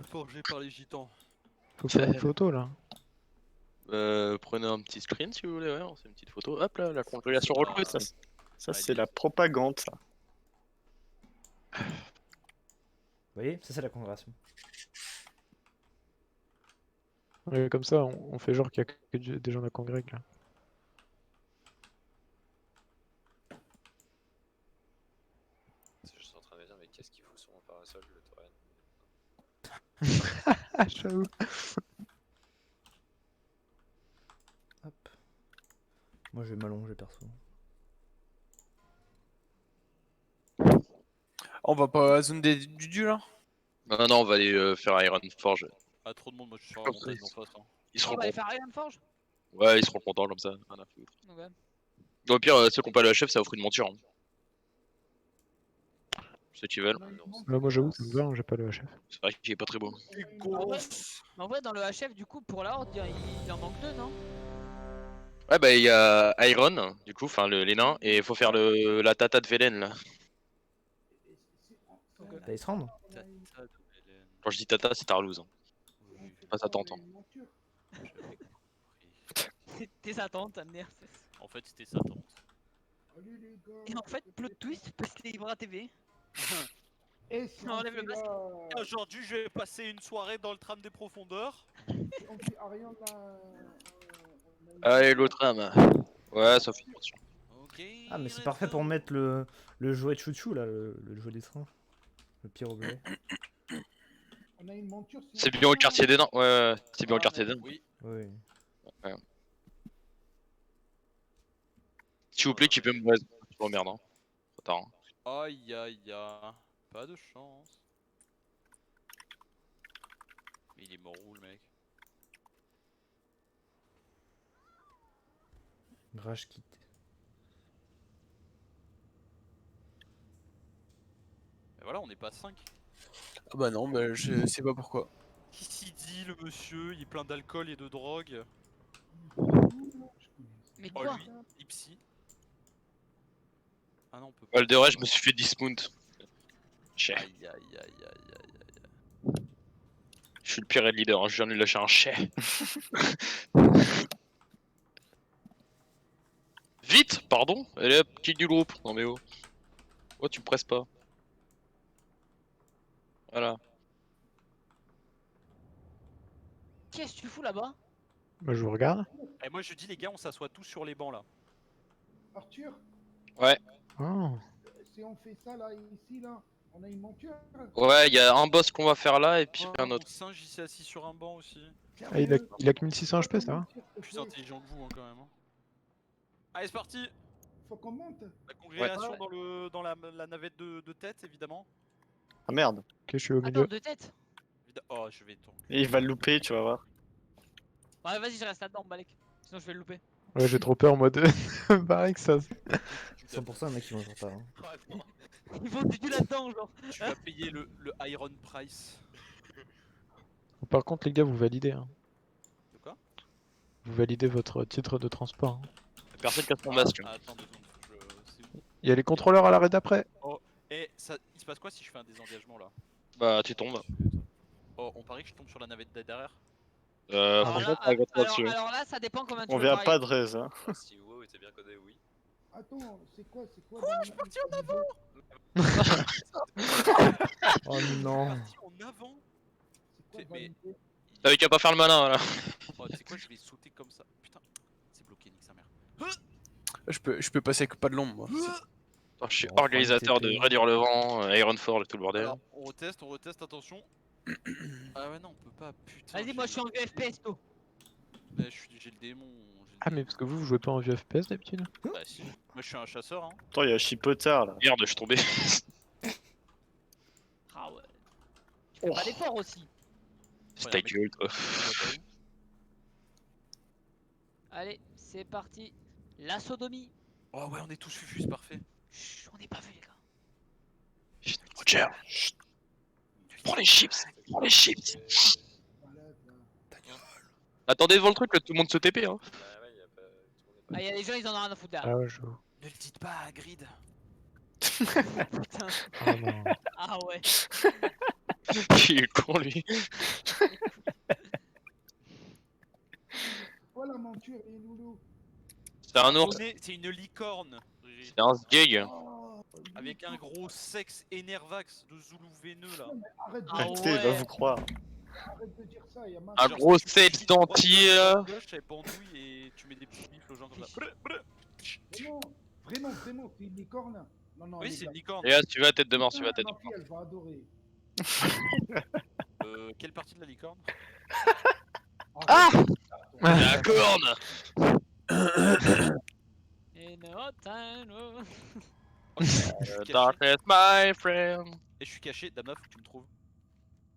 forgé par les gitans. Faut faire une photo là. Prenez un petit screen si vous voulez, ouais, c'est une petite photo. Hop là, la congrégation Ah, recrute. Ça c'est la propagande, ça. Vous voyez, ça c'est la congrégation. Ouais, comme ça, on fait genre qu'il y a que des gens de la congrég là. Je suis en train de me dire, mais qu'est-ce qu'il fout sur mon parasol, le Tauren? Ah, j'avoue. Moi je vais m'allonger perso. On va pas à la zone du dieu là? Non, non, on va aller faire Iron Forge. Ah, trop de monde, moi je suis sur la montagne en face. Hein. Ils On seront va aller contents. faire Iron Forge. Ouais, ils seront contents comme ça. Rien à foutre. Donc, ouais. Au pire, ceux qui ont pas le HF, ça offre une monture. Hein. Ceux qui veulent. Là, moi j'avoue, ça me va, hein, j'ai pas le HF. C'est vrai qu'il est pas très beau. Mais en vrai, dans le HF, du coup, pour la horde, il en manque deux, non? Ouais, bah il y a Iron, du coup, enfin les nains, et il faut faire la tata de Velen là. T'as se rendre? Quand je dis tata, c'est Tarlouse. Hein. Pas sa tante. Hein. C'était sa tante, Amner. En fait, c'était sa tante. Allez les gars. Et en fait, plot twist, parce qu'il est libre à TV. Et si On on enlève fait le masque. là, Aujourd'hui, je vais passer une soirée dans le tram des profondeurs. si on fait Ariane là. Allez, l'autre âme. Ouais, ça fait une monture. Ok. Ah mais c'est parfait pour mettre le jouet de chouchou là, le jouet des trains. Le pyroblé. On a une monture. si C'est on bien au fait quartier des nains. Ouais, c'est bien au Ah, quartier des mais nains. Oui. Oui. S'il vous plaît, qui peut me. Ouais, je m'emmerde. Hein. Trop tard. Hein. Aïe aïe aïe. Pas de chance. Mais il est mort où le mec? Rage kit. Et voilà, on n'est pas 5. Ah bah non, bah je sais pas pourquoi. Qui s'y dit le monsieur? Il est plein d'alcool et de drogue. Mais Oh quoi? lui, Ipsy. Ah non, on peut pas. Val de Ré, je me suis fait dismount. Chais. Aïe aïe aïe aïe aïe aïe. Je suis le pire raid leader, hein. Je viens de lui lâcher un chais. Vite, pardon. Allez hop, kill du groupe. Non mais oh. Oh, tu me presses pas. Voilà. Qu'est-ce que tu fous là-bas? Bah, je vous regarde. Et moi je dis les gars, on s'assoit tous sur les bancs là. Arthur, Oh. si on fait ça là, ici là, on a une monture. Ouais, il y a un boss qu'on va faire là et puis Oh, un mon autre. singe il s'est assis sur un banc aussi. Ah, il a que 1600 HP, ça va? Je suis plus intelligent que vous hein, quand même. Hein. Allez c'est parti. Faut qu'on monte. La congrégation Ouais. dans la navette de tête évidemment. Ah merde. Ok, je suis au Attends, milieu. deux têtes. Oh je vais tomber. Et il va le louper, tu vas voir. Ouais, vas-y, je reste là-dedans, Balek. Sinon, je vais le louper. Ouais, j'ai trop peur, moi, de. Pareil que ça. 100% mec qui vont pas. Hein. Ils vont du là-dedans, genre. Tu vas payer le Iron Price. Par contre, les gars, vous validez. Hein. De quoi? Vous validez votre titre de transport. Hein. Personne casse mon masque. Ah, attends 2 secondes. C'est où? Il y a les contrôleurs à l'arrêt d'après. Et ça, il se passe quoi si je fais un désengagement là? Bah, tu tombes. Oh, on parie que je tombe sur la navette derrière. Alors Franchement, là, t'as un gros là-dessus. alors là, ça dépend combien tu On veux verra parier. pas de raise. Hein. Si WoW était bien codé, oui. Attends, c'est quoi Quoi, je suis parti en avant. Oh non. Parti en avant. C'est quoi Mais- valider T'avais qu'à pas faire le malin là. Oh, tu sais quoi, je vais sauter comme ça. Putain, c'est bloqué, nique sa mère. Je peux passer avec pas de l'ombre moi. Je suis Bon, organisateur de TP. Réduire le vent, Ironfall et tout le bordel. Alors, on reteste, attention. Ah ouais, non, on peut pas, putain. Vas-y, moi je suis en vue FPS, toi. J'ai le démon. Ah, mais parce que vous jouez pas en vue FPS d'habitude? Bah si. Moi je suis un chasseur, hein. Attends, il y a Chipotard là. Merde, je suis tombé. Ah ouais. Tu fais pas d'effort aussi. C'est ta gueule, toi. Allez, c'est parti. La sodomie. Oh ouais, on est tous fufus, c'est parfait. Chut, on n'est pas vu, les gars. Chut, Roger, prends les chips, prends les chips. Malade, là. Attendez devant le truc, là, tout le monde se TP. Hein. Bah ouais, y a pas. Tout le monde est pas. Ah, y'a des gens, ils en ont rien à foutre derrière. Ah ouais, je. Ne le dites pas à Grid. Putain. Ah non. Ah ouais. Il est con lui. Quoi la monture, les loulous? C'est un ours, C'est une licorne. c'est un sgeg. Oh, Avec un gros sexe énervax de Zoulou veineux là. arrête de, Ah Arrêtez, il va ouais. vous croire. arrête de dire ça, y a ma... Un Genre, gros tu set fais entier. gauche, elle pendouille et tu mets des petits bifles aux gens comme ça. Non, vraiment, c'est une licorne. Non, non, Oui, les c'est gars. une licorne. Et là, tu vas tête de mort, tu vas Ah, tête de ma mort. fille, elle va adorer. Quelle partie de la licorne? La corne. Darkness, my friend. Et je suis caché, Damna, faut que tu me trouves.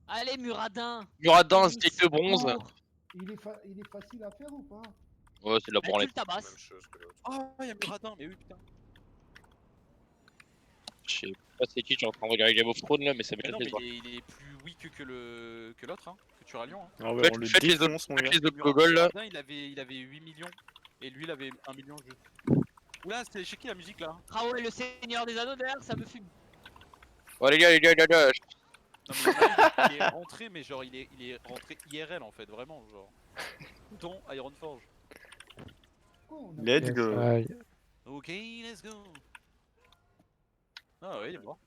Allez, Muradin. Muradin, stick de bronze. Il est facile à faire ou pas? Ouais, c'est de la Tu le branlette. Même tabasses. chose que l'autre. Oh, y'a Muradin, mais oui, putain. Je sais pas c'est qui, je suis en train de regarder Game of Thrones là, mais ça Mais m'étonne non, de mais voir. il est plus weak que l'autre, hein, que Turalion. Hein. Ah ouais, on le Faites les défonce, mon gars. Faites les autres gogoles là. Muradin, il avait 8 millions. Et lui, il avait 1 million juste. Oula, c'était chez qui la musique là? Ah ouais, le seigneur des anneaux derrière, ça me fume. Ouais, les gars. Non, mais il est rentré, mais genre, il est rentré IRL en fait, vraiment, genre. Dans Ironforge. Pourquoi on a- Let's go. Aïe. Ok, let's go. Ah ouais, il est mort.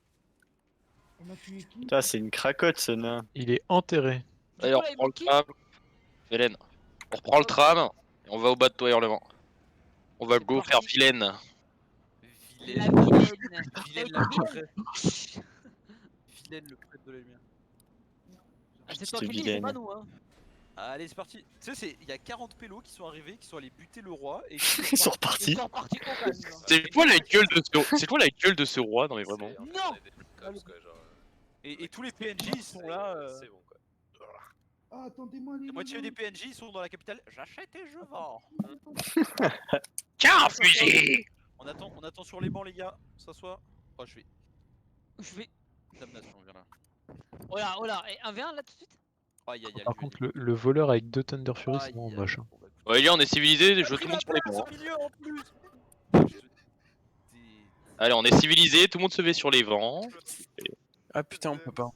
On a tué qui? Putain, c'est une cracotte ce nain. Il est enterré. Allez, on là, il reprend le manque qui tram. Vilaine. On reprend le tram et on va au bateau Hurlement. On va C'est go parti. faire vilaine. La Vilaine. vilaine. Vilaine La la vilaine. prêtre. Vilaine le prêtre de la lumière. Ah, c'est toi qui Petite le dis, c'est vilaine. pas nous, hein. Allez, c'est parti. Tu sais, il y a 40 pélos qui sont arrivés, qui sont allés buter le roi et Ils qui sont Ils repartis. sont repartis con quand même. hein. C'est quoi la gueule de ce C'est quoi la gueule de ce roi? Non mais vraiment. C'est- en fait, Non. on est des cops, quoi, genre, et tous les PNJ ils sont là. C'est bon quoi. Ah, attendez-moi les La moitié des loulous. PNJ ils sont dans la capitale. J'achète et je vends. Tiens, un fusil. On attend sur les bancs les gars. S'assoit. Oh je vais. Je vais. Damnation, viens là. Oh là, et 1v1 là tout de suite. Aïe aïe aïe. Par contre, le voleur avec 2 Thunder Fury, c'est Aïe, vraiment aïe, moche. Hein. bon, bah, écoute. Ouais, les gars, on est civilisés, J'ai je veux pris tout le monde la sur les place bancs. au milieu en plus. Allez, on est civilisés, tout le monde se met sur les vents. Ah putain, on peut pas.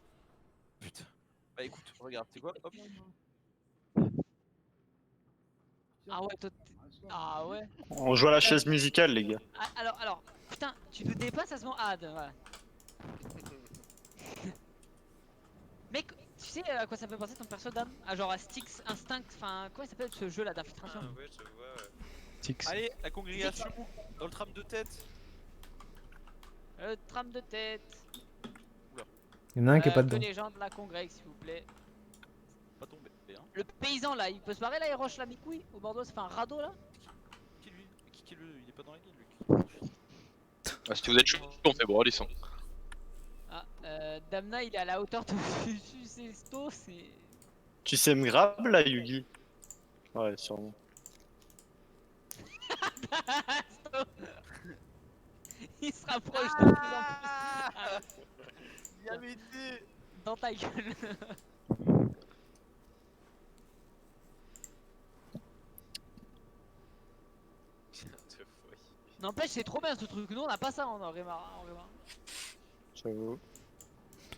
Putain. Bah écoute, regarde, c'est quoi? Hop. Ah ouais, toi. Ah ouais. On joue à la chaise musicale, les gars. Ah, alors, putain, tu nous dépasses à ce moment. Ah, voilà. Mec, tu sais à quoi ça peut penser ton perso d'âme? Ah, genre à Styx Instinct, enfin, comment il s'appelle ce jeu là d'infiltration? Ah ouais, je vois. Tix. Allez, la congrégation dans le tram de tête. Le tram de tête. Il y en a un qui est pas Que dedans. les gens de la congrès, s'il vous plaît. Pas tombé. Hein. Le paysan là, il peut se barrer là, il roche la mi-couille au Bordeaux, ça fait un radeau là? Qui lui? Qui le? Il est pas dans la gueule lui. Ah, si vous êtes chaud, on fait bon, allez, sans. Ah, Damna il est à la hauteur de Sucesto, c'est. Tu sais me grab là, Yugi? Ouais, sûrement. Il se rapproche de plus en plus. Ah, Il avait été. dans ta gueule. De fouille. N'empêche, c'est trop bien ce truc. Nous on a pas ça en Rémar. J'avoue.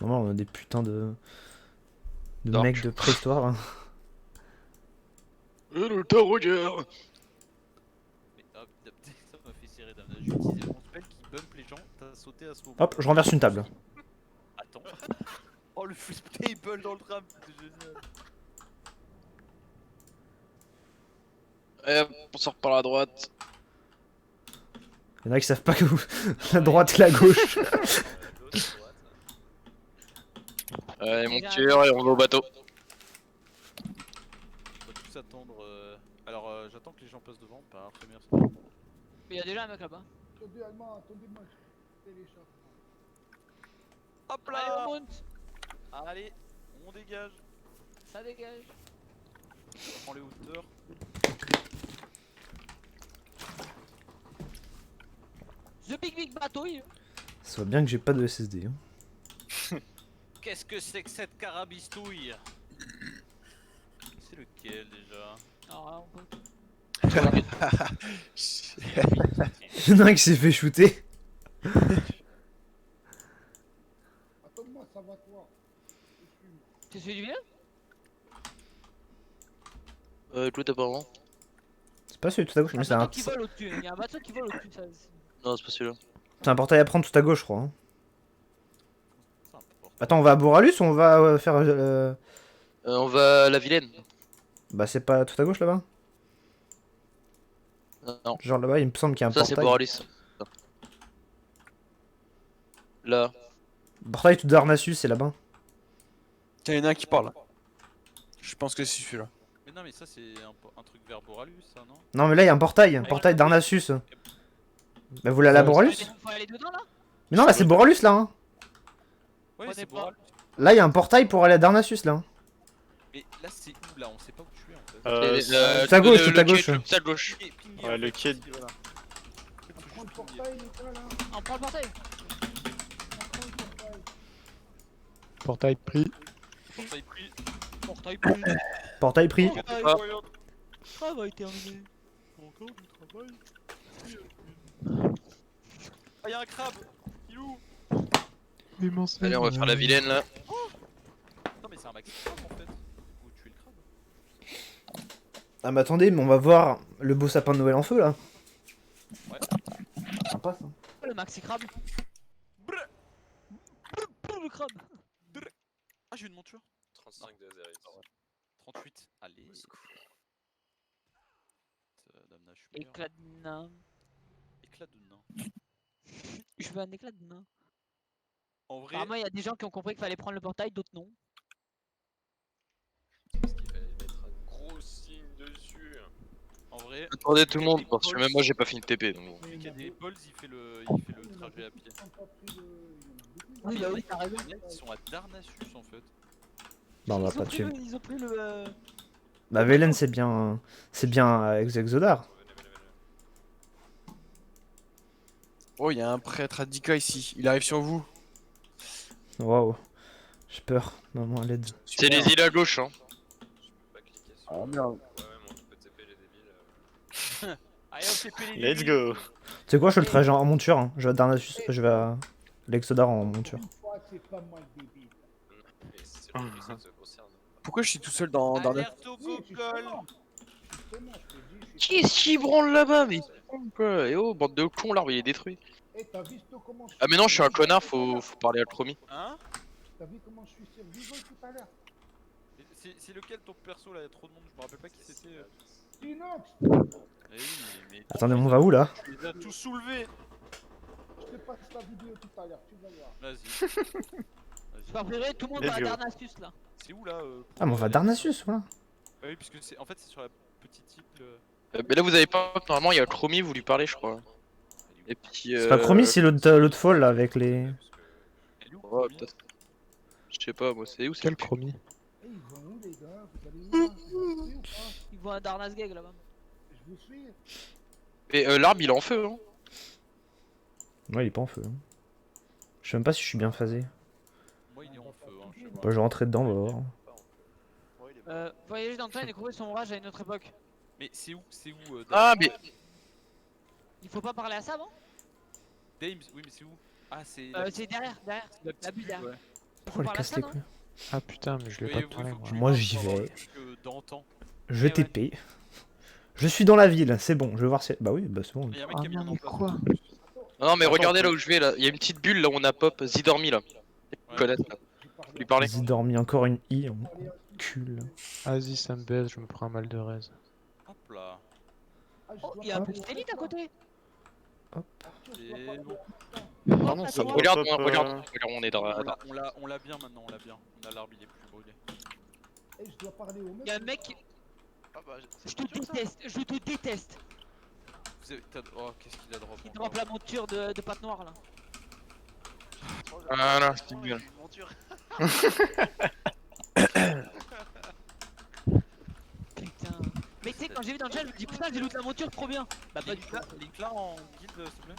Normalement, on a des putains de Dark. mecs de préhistoire. Hein. Le tarot-guerre. Mais hop, ça m'a fait serrer Damna. J'ai utilisé mon spell qui bump les gens. T'as sauté à ce moment. Hop, je renverse une table. Attends. Oh le full stable dans le tram, c'était génial. Et on sort par la droite. Il y en a qui savent pas que la droite et la gauche. L'autre à droite. Allez, mon cœur, et on va au bateau. On va tous attendre. Alors j'attends que les gens passent devant. Par après merci. Mais y a déjà un mec là-bas. Attendez-moi, je télécharge. Hop Allez, là. on monte. Allez, on dégage. Ça dégage. On prend les hauteurs. The Big Batouille. Ça voit bien que j'ai pas de SSD. Hein. Qu'est-ce que c'est que cette carabistouille? C'est lequel déjà? Alors, on peut... Il y en a un qui s'est fait shooter. Attends-moi, ça va toi. C'est celui du milieu? Écoute, apparemment. C'est pas celui tout à gauche, mais c'est Un un... bateau qui vole au-dessus. Il y a un bateau qui vole au-dessus. Ça... Non, c'est pas celui-là. c'est un portail à prendre tout à gauche, je crois. Hein. Ça importe. Attends, on va à Boralus ou on va faire... On va à la Vilaine. Bah c'est pas tout à gauche là-bas? Non, Genre là-bas, il me semble qu'il y a un ça c'est portail. Boralis. Là. Portail tout d'Arnassus, c'est là-bas. Tiens, y'en a un qui parle. Je pense que c'est celui-là. Mais non, mais ça c'est un truc vers Boralus, ça non? Non mais là il y a un portail d'Arnassus. Bah vous l'avez à Boralus? Faut aller dedans là? Mais non, là c'est Boralus là. Hein. Ouais, On c'est est bon. pas- Là il y a un portail pour aller à Darnassus là. Mais là, c'est où là? On sait pas où tu es en fait. Tout à gauche, tout à quai, gauche. tout à gauche. Pingé, Ouais, en le fait, quai- ici, voilà. On prend le portail, les gars, là. On prend le portail. On prend le portail. Portail pris. Portail pris. Portail plus. Portail pris. Portail. Ah. Travail terminé. Encore du travail. Ah, y'a un crabe. Il est où? Allez, on va faire la vilaine là. Non, mais c'est un maxi crabe en fait. Faut tuer le crabe. Ah mais attendez, mais on va voir le beau sapin de Noël en feu là. Ouais. Sympa ça. Oh, le maxi crabe. Brr. Le crabe. Ah, j'ai une monture. 35 de Azeris. 38. Allez. Dame Nash, je suis meilleur. Éclat de nain. Éclat de nain. Je veux un éclat de nain. En vrai, Apparemment, il y a des gens qui ont compris qu'il fallait prendre le portail, d'autres non. Parce qu'il fallait mettre un gros signe dessus. en vrai, Attendez tout le monde, parce que même moi j'ai pas fini de TP donc bon. celui qui a des balls, il fait le trajet à pied. Ils ont pas pris de... Il y en a beaucoup. Oui, bah oui, t'as raison. Ils sont à Darnassus en fait. Bah on va Ils ont pas pris tuer. Ils ont pris le. Bah Velen c'est bien. C'est bien avec Exodar. Oh, il y a un prêtre à 10k ici. Il arrive sur vous. Waouh. J'ai peur. Maman à l'aide. C'est les îles à gauche hein. Je peux pas cliquer sur. Ah merde. Ouais, mais on peut TP les débiles. Allez, on fait péler les Let's billes. go. Tu sais quoi, je fais le trajet en monture. Hein. Je vais à Darnassus. Je vais à l'Exodar en monture. Une fois, c'est pas moi le débile. Mais c'est le que ça te concerne. Pourquoi je suis tout seul dans le... Alerte au Oui, gogol. justement. Justement, je te dis, je suis... Qui est-ce qui branle là-bas mais quoi. Et oh bande de cons l'arbre il est détruit. Eh, t'as vu comment je Ah mais non je suis un survivant connard, tout à l'heure faut parler à le promis. Hein? T'as vu comment je suis survivant tout à l'heure? C'est lequel ton perso là? Il y a trop de monde, je me rappelle pas qui c'était. Inox, Eh oui, mais Attendez, on va où là? tu les as tous soulevés. je te passe la vidéo tout à l'heure, tu vas voir. Vas-y. C'est pas vrai, tout le monde Let's va à go. Darnassus là. C'est où là pour, Ah mais on va à aller- Darnassus, voilà. Ah oui, puisque c'est en fait c'est sur la petite île. Mais là vous avez pas, normalement il y a le promis, vous lui parlez je crois. Et puis C'est pas promis, c'est l'autre folle là avec les. Elle est où, Ouais, Promis peut-être. Je sais pas moi c'est où c'est. Quel promis? Eh, ils vont où les gars? Vous allez où là? Vous me suivez ou pas? Ils vont à Darnasgeg là-bas. Je vous suis. Et l'arbre il est en feu hein. Ouais, il est pas en feu. Hein. Je sais même pas si je suis bien phasé. Moi il est en feu. Hein, je sais pas. Bah, je vais rentrer dedans, on va voir. Voyager dans le temps et découvrir son orage à une autre époque. Mais c'est où Ah mais Il faut pas parler à ça, bon? Dames, oui mais c'est où? Ah c'est C'est derrière, la la petite bulle bulle, derrière. ouais. Il Oh, faut les parler à casse ça, les non? couilles. Ah putain, mais je l'ai Oui, pas oui, parlé faut que moi. tu Moi, parles j'y pour avoir vais. plus que d'antan. Je Eh ouais. TP. Je suis dans la ville, c'est bon, je vais voir si. Bah oui, bah c'est bon. Il y a un mec Ah qui a mis un non mais emploi. quoi? non mais Attends, regardez faut- là où je vais là, il y a une petite bulle là où on a pop Zidormi là. Ouais. Connaître là. J'ai parlé Lui parler. Vas-y, dormi encore une I en cul. Vas-y, ça me baise, je me prends un mal de raise. Hop là. Ah, je Oh, dois il y a un parler petit au élite à côté. Arthur, je dois Et parler bon. au- Pardon, ça Regarde, me Regarde, pop, regarde, on est dans On l'a bien maintenant, on l'a bien. On a l'arbre, il est plus brûlé. Eh, je dois parler au mec. Il y a un mec qui. Ah bah, Je te déteste, je te déteste. Oh, qu'est-ce qu'il a drop Il encore drop la monture de patte noire là. Voilà, c'est bien. Putain. Mais tu sais, quand j'ai vu dans le chat, je me dis putain, j'ai loot la monture trop bien. Bah, pas du tout. Link là en guide, s'il te plaît.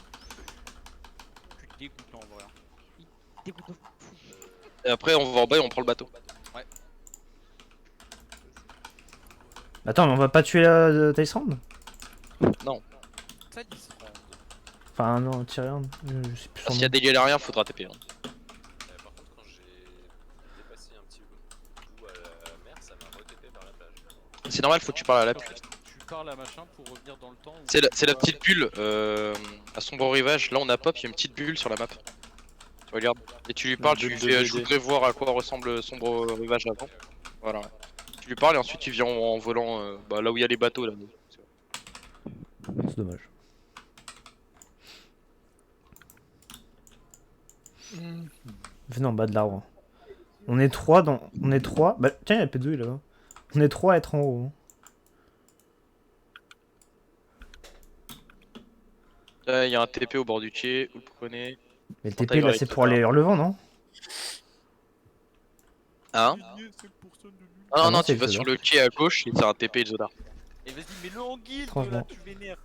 Tu te dégoûtes là en vrai. Dégoûte de fou. Et après on va en bas et on prend le bateau. Attends, mais on va pas tuer Tysrand? Ça dit se rendre. Enfin, non, Tyrion. Je sais plus son S'il y a nom. des galériens, faudra TP. Hein. Par contre, quand j'ai dépassé un petit bout à la mer, ça m'a re-TP par la plage. C'est normal, faut que tu parles à la pluie. Tu parles à machin pour revenir dans le temps. ou- C'est la petite bulle à sombre rivage. Là on a pop, il y a une petite bulle sur la map. Tu regardes. Et tu lui parles, tu lui bulle de fais je BD. voudrais voir à quoi ressemble sombre rivage avant. Voilà. Ouais. Tu lui parles et ensuite tu viens en volant bah, là où il y a les bateaux là. C'est dommage. Venez en bas de l'arbre. On est 3 dans. On est 3. Bah tiens, il y a P2 là-bas. On est 3 à être en haut. Hein. Là, il y a un TP au bord du quai, vous le prenez. Mais le Sans TP là Tiger c'est Hit, pour aller vers le vent, non? Hein? Ah Non, non, non, c'est tu vas le sur Zodar. le quai à gauche et t'as un TP de Zodar. Et vas-y, mets-le en guilde là, Franchement. tu vénères.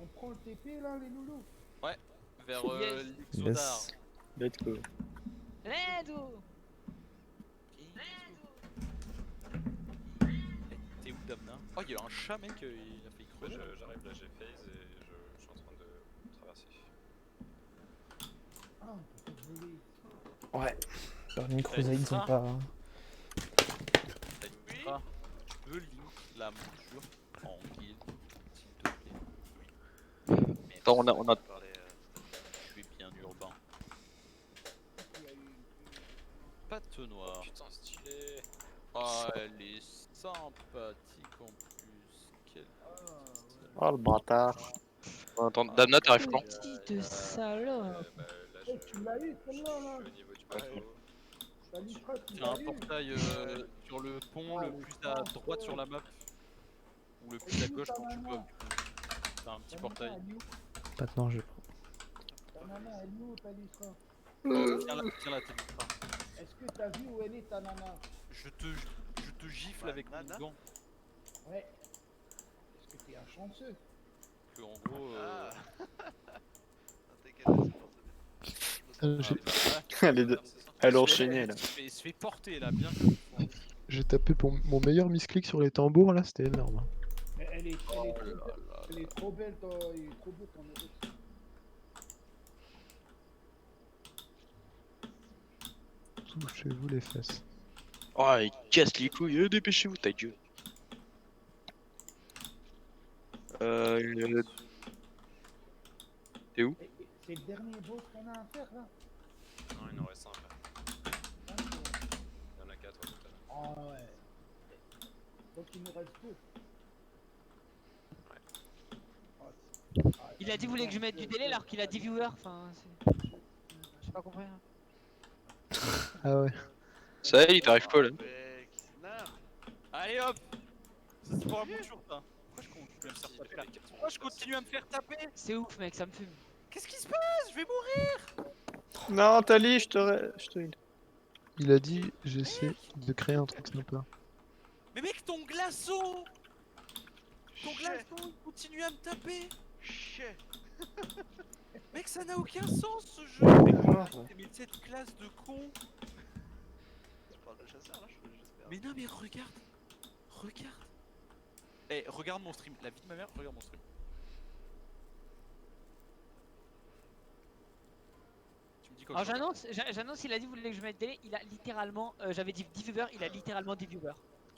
On prend le TP là, les loulous. Vers Yes. l'Ixodar. Yes. Let's go. Let's go. T'es où, Damna? Oh, il y a un chat, mec, il a failli crever. J'arrive là, j'ai phase et je suis en train de traverser. Ah, on peut pas voler. Ouais. Burning Crusade, Crusade ils sont sont pas. T'as une ultra. Tu peux link la monture en guilde, s'il te plaît. Merci. Attends, on a. Je suis bien urbain. Il y a eu Pâte noire. Putain, stylé. Ah, elle est sympathique en plus. Quelle... Oh le bâtard. Attends, Damna, t'arrives quand? Petite salope. Là, Eh, tu l'as eu celle-là là. je suis au niveau du bateau. Ta litra, tu Il y a l'as un eu. portail sur le pont, le plus à droite sur la map. Ou le plus à gauche quand tu peux. T'as un petit portail. Pas de non, je. Ta nana, elle est où ta litra? Tiens là, t'es ultra. Est-ce que t'as vu où elle est ta nana? Je te gifle avec mon gant. Ouais. Est-ce que t'es un chanceux? Que en gros. Elle est enchaînée là. Elle se fait porter là, bien. J'ai tapé pour mon meilleur misclick sur les tambours là, c'était énorme. Mais elle est trop Oh belle. là là. Elle est trop belle, il est trop beau ton héros. Touchez-vous les fesses. Oh, il casse les couilles, dépêchez-vous, ta gueule. T'es où? C'est le dernier boss qu'on a à faire là. Non, il en reste un là. Hein, Il y en a 4 au total. Ah ouais. Donc il nous reste deux. Il a dit vous voulez que je mette du délai alors qu'il a 10 viewers. Enfin, c'est. J'ai pas compris. Hein. Ah ouais. Ça, il t'arrive pas là. Allez hop. Ça, c'est pour la monture ça. Pourquoi je continue à me faire taper? C'est ouf, mec, ça me fume. Qu'est-ce qui se passe? Je vais mourir. Non, Tali, je te heal. Il a dit j'essaie de créer un truc sympa. Mais mec, ton glaçon. Ton glaçon, il continue à me taper. Mec, ça n'a aucun sens ce jeu. Mais cette classe de con. Mais non, mais regarde. Regarde. Eh, regarde mon stream. La vie de ma mère, regarde mon stream. Tu me dis quoi? Alors j'annonce, il a dit vous voulez que je mette délai. Il a littéralement. J'avais dit 10 viewers, il a littéralement 10 viewers.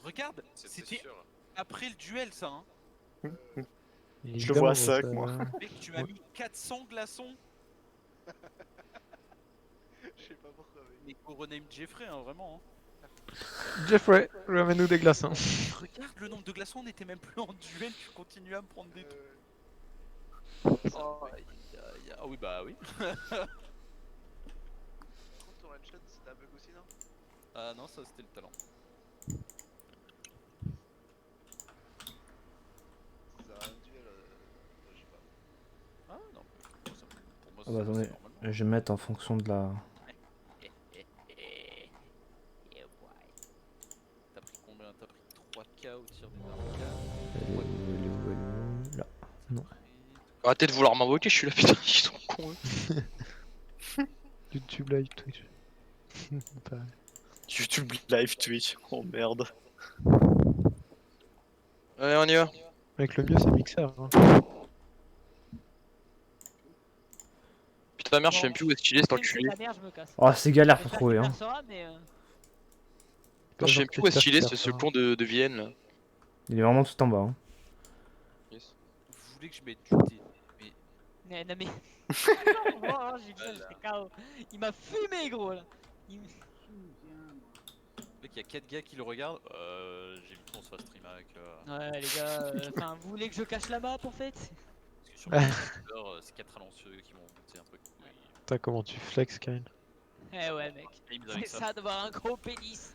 Regarde, C'était c'était sûr. après le duel ça, hein. Je vois ça, moi. Mec, tu m'as mis 400 glaçons. Je sais pas pourquoi, mais. Mais go rename Jeffrey, hein, vraiment. Hein. Jeffrey, ramène-nous des glaçons. Regarde le nombre de glaçons, on était même plus en duel, tu continues à me prendre des trucs. Oh, ah oui, bah oui. Par contre, ton headshot, c'était un bug aussi, non? Ah non, ça c'était le talent. C'est un duel, je sais pas. Ah non, pour moi, Ah bah c'est attendez, normalement. je vais mettre en fonction de la. T'as pris combien? T'as pris 3K au tir des armes. Là. Non. Arrêtez de vouloir m'invoquer, je suis là, putain, ils sont cons. YouTube live Twitch. Pareil. YouTube live Twitch. Oh merde. Allez, on y va. Avec le mieux c'est Mixer. Hein. Putain, merde, je sais même plus où est-ce qu'il est cet enculé. La merde, je me casse. Oh, c'est galère pour J'espère trouver, qu'il hein. percera, mais, Putain, je sais même plus où est-ce qu'il est, ce con de Vienne là. Il est vraiment tout en bas. Hein. Yes. Vous voulez que je mette du thé? Mais Non mais. Oh, j'ai dit ça, j'étais KO. Il m'a fumé, gros là. mec, il y a 4 gars qui le regardent. J'ai vu qu'on se fasse stream avec. Ouais, les gars, enfin, vous voulez que je cache la map en fait? Parce que sur le serveur, c'est 4 talentueux qui m'ont monté un truc. Oui. Putain, comment tu flex, Kyle? Eh ouais, mec. Games avec C'est ça d'avoir un gros pénis.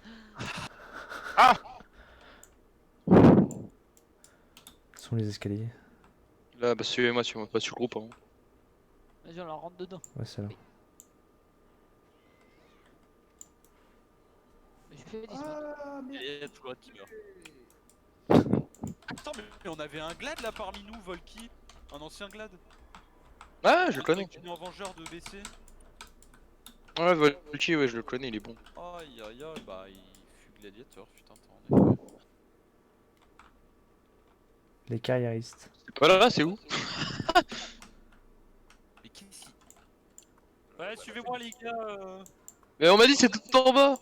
sont les escaliers? Là, bah suivez-moi, pas sur le groupe. Hein. Vas-y, on leur rentre dedans. Ouais, c'est là. Mais je fais dismount. Ah, Il merde. y a toujours un qui meurt. Attends, mais on avait un glad là parmi nous, Volky. Un ancien glad. Ah, je le connais. Qui est en vengeur de BC. Ouais, Volky, ouais, je le connais, il est bon. Aïe aïe aïe, bah il fut gladiateur, putain, en effet. Les carriéristes. C'est pas là, c'est où? Mais qui ici? Ouais, suivez-moi les gars. Mais on m'a dit c'est tout en bas.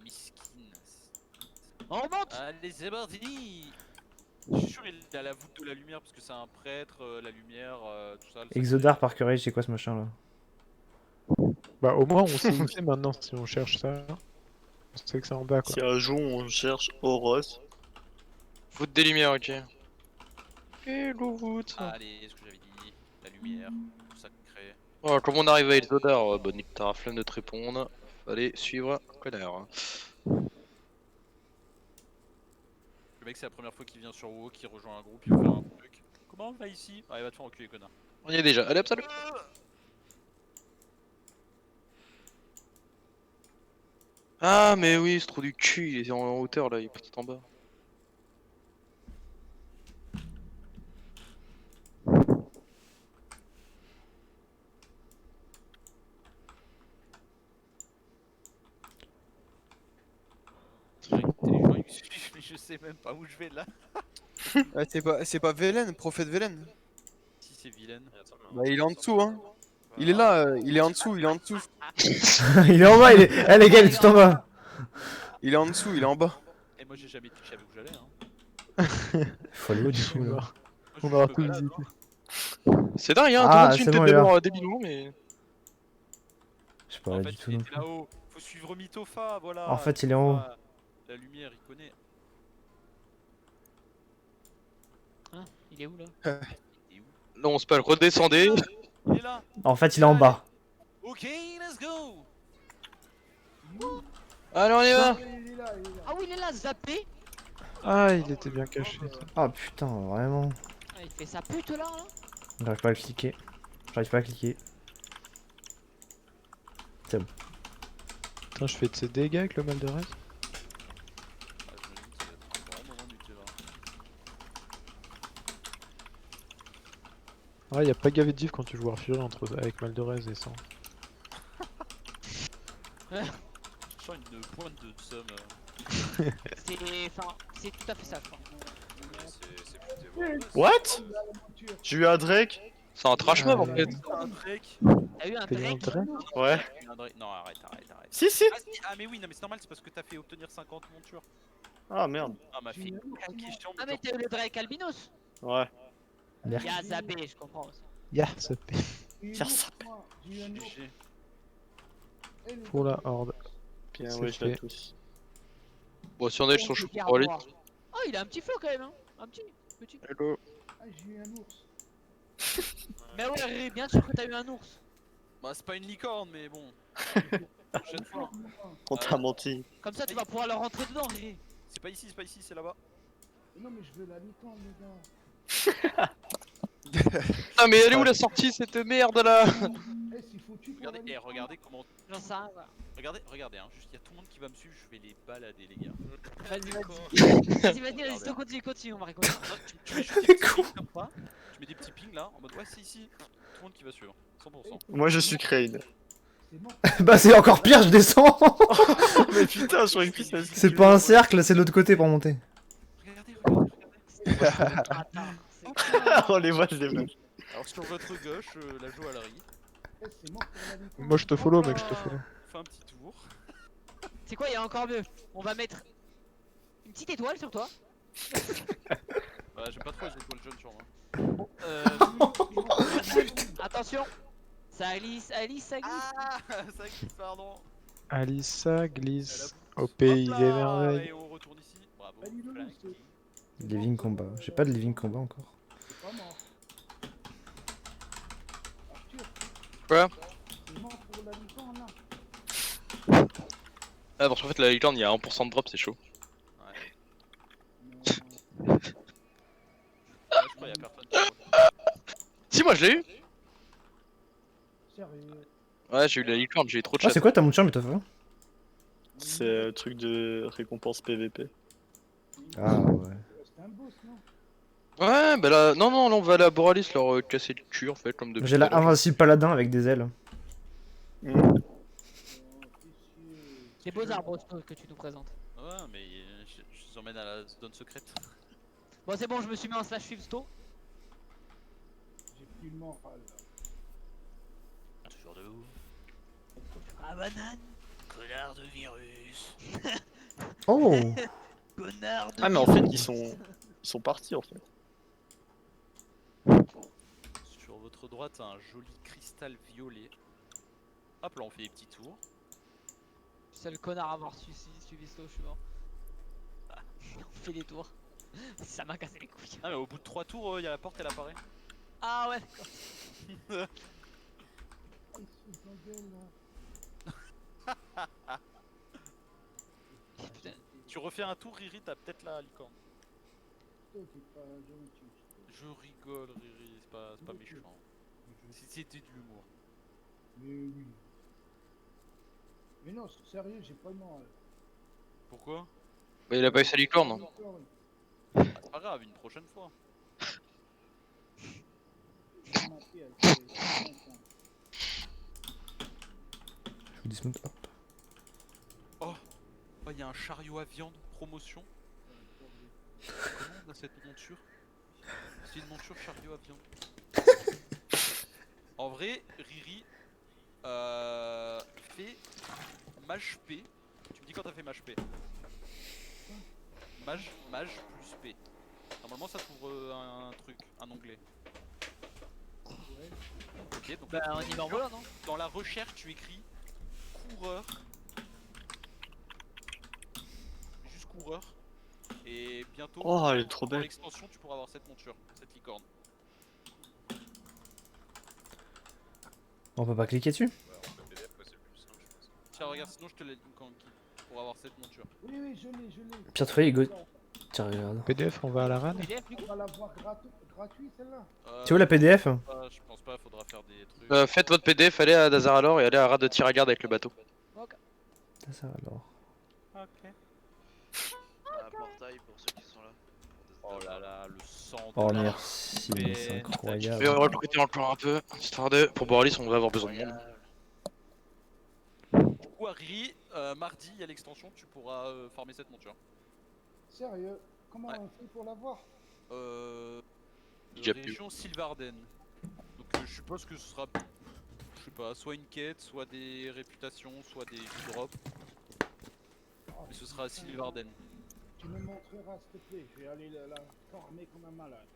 Miskin. On remonte. Allez, c'est parti. Je suis sûr il est à la voûte de la lumière parce que c'est un prêtre, la lumière, tout ça. le Exodar, Parkerage, c'est quoi ce machin là? Bah au moins on sait où c'est maintenant si on cherche ça. On sait que c'est en bas quoi. Si un jour on cherche Oros. Voûte des lumières, ok. Hello voûte. Allez, ce que j'avais dit, la lumière, tout sacré. Oh, comment on arrive à Exodar? Bah nique ta flemme de te répondre. Fallait suivre connard. Le mec, c'est la première fois qu'il vient sur WoW, qu'il rejoint un groupe, il veut faire un truc. Comment on va ici? Ah, il va te faire enculer, connard. On y est déjà. Allez hop, salut. Ah mais oui, c'est trop du cul, il est en hauteur là, il est pas tout en bas. C'est vrai que les gens ils me suivent, mais je sais même pas où je vais là. Ah, c'est pas Velen, prophète Velen. Si c'est vilaine. Bah, il est en dessous, hein. Il est là, il est en dessous, il est en dessous. Il est en bas, il est. Eh les gars, il est tout en bas. Il est en dessous, il est en bas. Et moi j'ai jamais été, je savais où j'allais. Hein. Faut aller où du coup là? Moi, je On suis aura le tout balade, visité. hein. C'est dingue hein, Ah, tout le monde suit c'est une bon, tête il est de là. mort débilement mais... Je sais pas En là fait, du tout il non était plus. là-haut. Faut suivre Mythofa, voilà. En fait, il est en haut. Mythofa, la lumière, il connaît. Hein? Il est où là? Il est où? Non, c'est pas le redescendez. Il est là. En fait, il est en bas. Ok, let's go. Allez on y va. Il est là, il est là. Ah oui, il est là, zappé. Ah il était bien caché. Ah putain, vraiment. Ah, il fait sa pute là. J'arrive pas à cliquer. J'arrive pas à cliquer. Putain je fais de ces dégâts avec le mal de reste. Ah, j'imagine que ça va être un grand moment du terrain. Ah y a pas gavé de diff quand tu joues Arfury entre avec mal de reste et sans. Je sens une pointe de somme. C'est tout à fait ça, je crois. C'est plutôt beau. What? J'ai eu un Drake? C'est un trash mob en fait. Un Drake. T'as eu un T'as eu un Drake? Drake? Ouais. Un Drake. Non, arrête. Si si. Ah, si. Ah, mais oui, non, mais c'est normal, c'est parce que t'as fait obtenir 50 montures. Ah merde. Ah, ma fille. Quelle question. Ah, mais t'as eu le Drake Albinos? Ouais. Merde. Y'a zappé, je comprends aussi. Ya ça fait Tiens, ça J'ai eu un autre. GG. Eh, les pour la horde. Bien C'est ouais, je l'ai fait. tous. Bon si on a son chou pour aller. Oh, il a un petit flow quand même, hein. Un petit. Hello. Ah, j'ai eu un ours. Mais ouais, bien sûr que t'as eu un ours. Bah, c'est pas une licorne, mais bon. Prochaine fois. On t'a menti. Comme ça, tu vas pouvoir leur rentrer dedans, Riri. C'est pas ici, c'est là-bas. Non, mais je veux la licorne, les gars. Ah mais elle est où la sortie cette merde là? Eh, c'est foutu pour la Regardez, licorne. regardez comment. J'en sais rien, voilà. Regardez, hein. Juste, y a tout le monde qui va me suivre, je vais les balader, les gars. Vas-y, vas-y, continue, on va récolter. Non, tu mets juste des petits pings comme ça. Tu mets des petits pings là, en mode ouais, c'est ici. Tout le monde qui va suivre. 100%. Moi je suis Crane. C'est mort. Bah c'est encore pire, je descends. Mais putain, je croyais que ça C'est pas un cercle, c'est de l'autre côté pour monter. Regardez. Attends, On les voit, je les vois. Alors sur votre gauche, la Joaillerie. Eh, c'est mort pour la licorne. Moi je te follow mec, je te follow. Fais un petit tour. c'est quoi, il y a encore mieux. On va mettre une petite étoile sur toi. Bah, j'aime pas trop les étoiles jaunes sur moi. Attention. Ça glisse, ça glisse. Ah, ça glisse, pardon. Alissa glisse au pays Hop des là, merveilles. et on retourne ici. Bravo. Ah, dis-le, Flank. c'est Living combat. J'ai pas de living combat encore. pas mort. Arthur. Quoi? C'est mort pour la licorne, là. Ah parce qu'en fait la licorne il y a 1% de drop, c'est chaud. Ouais. Je moi je l'ai eu. Sérieux. Ouais, j'ai eu la licorne, j'ai eu trop de Ah, chat. c'est quoi ta monture, Mitofa? C'est un truc de récompense PVP. Ah, ouais. C'était un boss, non? Ouais, bah là, non, non, là on va aller à Boralis leur casser le cul en fait, comme depuis J'ai tout la à l'heure. invincible paladin avec des ailes. C'est beaux arbres Rosto, que tu nous présentes. Ouais, mais je vous emmène à la zone secrète. Bon, c'est bon, je me suis mis en slash shift sto. J'ai plus le moral. Toujours debout. Ah, banane. Connard de virus. Oh! Connard de Ah, mais en fait, ils sont partis en fait. Sur votre droite, un joli cristal violet. Hop là, on fait des petits tours. C'est le connard à avoir suivi sto, je suis mort. Ah, on fait des tours. Ça m'a cassé les couilles. Ah, mais au bout de 3 tours, il y a la porte, elle apparaît. Ah ouais, d'accord. Ils se foutent de gueule, là. Putain. Tu refais un tour, Riri, t'as peut-être la licorne. Toi, t'es pas gentil. Je rigole, Riri, c'est pas méchant. Si c'était de l'humour. Mais oui. Mais non, c'est sérieux, j'ai pas le moral. Pourquoi? Bah, il a pas eu sa licorne. Hein. Ah, c'est pas grave, une prochaine fois. J'ai maté, elle fait 50 ans. Je vous dismount, hop. Oh, il y a un chariot à viande, promotion. Comment on a cette monture? C'est une monture chariot à viande. En vrai, Riri, fais mage P. Tu me dis quand t'as fait mage P. Mage plus P. Normalement ça t'ouvre un truc, un onglet. Ok, donc Bah, on y va en volant, non? dans la recherche tu écris coureur. Juste coureur. Et bientôt, Oh, elle est trop dans belle. l'extension, tu pourras avoir cette monture, cette licorne. On peut pas cliquer dessus? Ouais, en PDF, ouais, c'est plus simple, je pense. Tiens, regarde, sinon je te l'ai pour avoir cette monture. Oui, oui, je l'ai. Pierre Touffier, go. Tiens, regarde. PDF, on va à la RAN. PDF du coup? On va l'avoir gratuit, celle-là. Tu vois la PDF? Je pense pas, faudra faire des trucs. Faites votre PDF, allez à Dazaralor et allez à Rad de Tiragarde avec le bateau. Ok. C'est ça alors. Ok. Un portail pour ceux qui sont là. Oh là là, le sang. Oh de la merci, mais c'est peine. Je vais incroyable. recruter encore un peu, histoire de. Pour Boralis, on va avoir besoin de monde. Du coup, à Riri, mardi, il y a l'extension, tu pourras farmer cette monture. Sérieux, comment Ouais. on fait pour l'avoir? Déjà plus. Région Sylvarden. Donc je suppose que ce sera, je sais pas, soit une quête, soit des réputations, soit des drops. Oh, Mais ce sera à Sylvarden. Tu me montreras, s'il te plaît. Je vais aller la former comme un malade.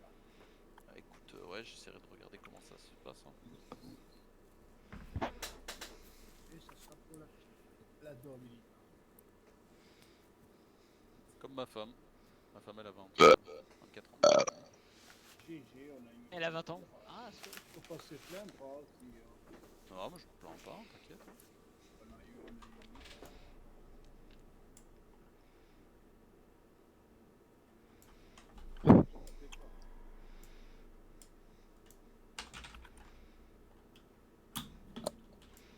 Ah, écoute, ouais, j'essaierai de regarder comment ça se passe. Hein. Et ça sera pour la dormir. Comme ma femme. Ma femme, elle a 24 ans. GG, on a eu. Elle a 20 ans. Ah, c'est Faut pas se plaindre, pas aussi. Non, moi je me plains pas, t'inquiète. On a eu.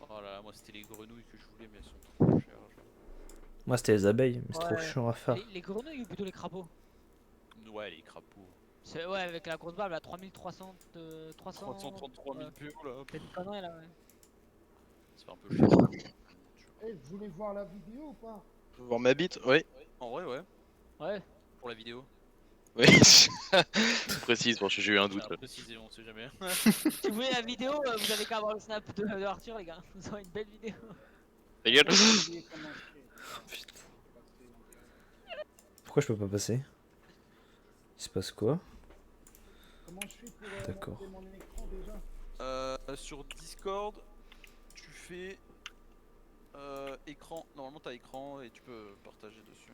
Oh là là, moi c'était les grenouilles que je voulais, mais elles sont trop chères. Moi c'était les abeilles, mais c'est trop Ouais. chiant à faire. Les grenouilles ou plutôt les crapauds? Ouais, les crapauds. C'est ouais, avec la grosse barbe à 3300. 333 000 PO là. C'est une connerie là, ouais. C'est un peu cher. Eh, vous voulez voir la vidéo ou pas? Voir ma bite, oui. En vrai, ouais. Ouais. Pour la vidéo. Oui, précise, parce que j'ai eu un doute Ah, là. précisé, on sait jamais. Si vous voulez la vidéo, vous avez qu'à avoir le snap de Arthur, les gars. Vous aurez une belle vidéo. Ta gueule. J'ai oublié comment je fais. Pourquoi je peux pas passer? Il se passe quoi? Comment je fais pour D'accord. monter mon écran déjà? Sur Discord, tu fais écran. Normalement, t'as écran et tu peux partager dessus.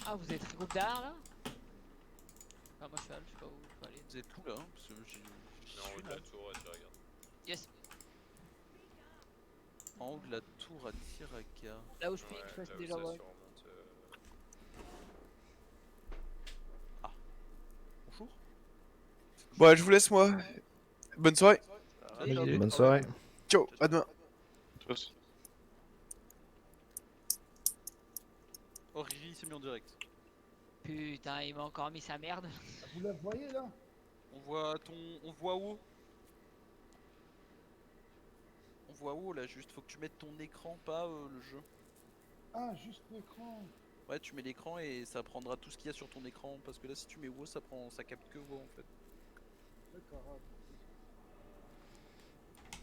Ah, vous êtes groupe derrière là? Ah, moi je suis là, je sais pas où faut aller. Vous êtes où là? Parce que j'y Non, suis de là. la tour, ouais, tu regardes. Yes. En haut de la tour à Tiraka. Là où je Ouais, suis là où déjà ça ouais. surmonte, Bonjour. Bon, je vous laisse moi. Bonne soirée. Salut. Bonne soirée. Ciao, à demain. Oh, Riri s'est mis en direct. Putain, il m'a encore mis sa merde. Vous la voyez là? On voit on voit où? On voit où là juste? Faut que tu mettes ton écran, pas le jeu. Ah, juste l'écran. Ouais, tu mets l'écran et ça prendra tout ce qu'il y a sur ton écran. Parce que là, si tu mets WoW, ça capte que WoW en fait. D'accord.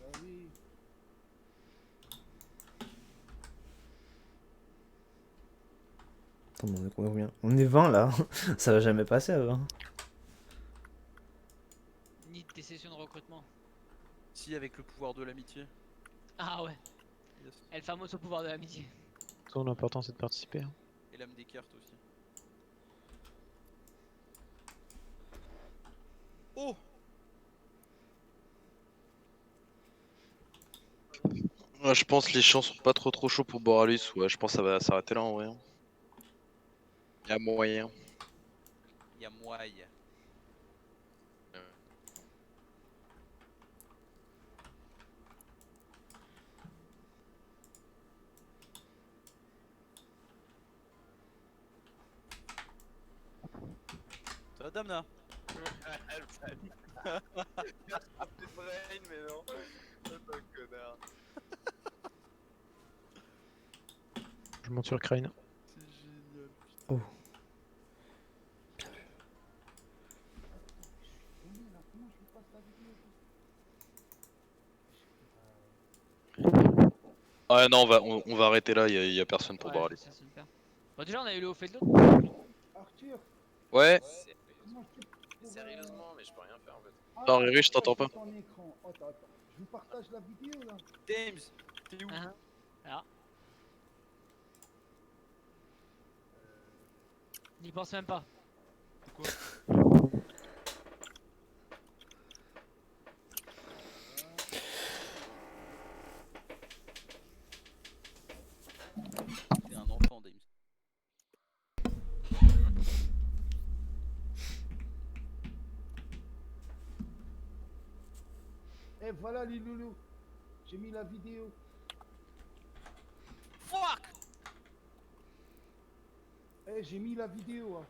Bah oui. Attends, on est combien? On est 20 là. Ça va jamais passer à 20. Ni tes sessions de recrutement. Si, avec le pouvoir de l'amitié. Ah ouais. Yes. El famoso pouvoir de l'amitié. Tout l'important c'est de participer. Hein. Et l'âme des cartes aussi. Oh! Ouais, je pense que les champs sont pas trop chauds pour Boralus. Ouais, je pense que ça va s'arrêter là en vrai. Y'a moyen. Y'a moyen. Ça va, Damna? Elle va plus de brain, mais non. Attends, connard. Je monte sur Crane. C'est génial. Oh. Comment je vous passe la vidéo? Ouais, non, on va arrêter là, y a personne pour Boralus. Ça se perd. Bon, déjà, on a eu le haut fait de l'autre. Arthur, Ouais, comment je peux Sérieusement, mais je peux rien faire en fait. non, Riri, je t'entends pas. Ton écran. Attends. Je vous partage la vidéo là. James, t'es où? Hein. Là. N'y pense même pas. Quoi? Il est un enfant, James. Et voilà les loulous. J'ai mis la vidéo. Fuck! Eh, j'ai mis la vidéo. Hein.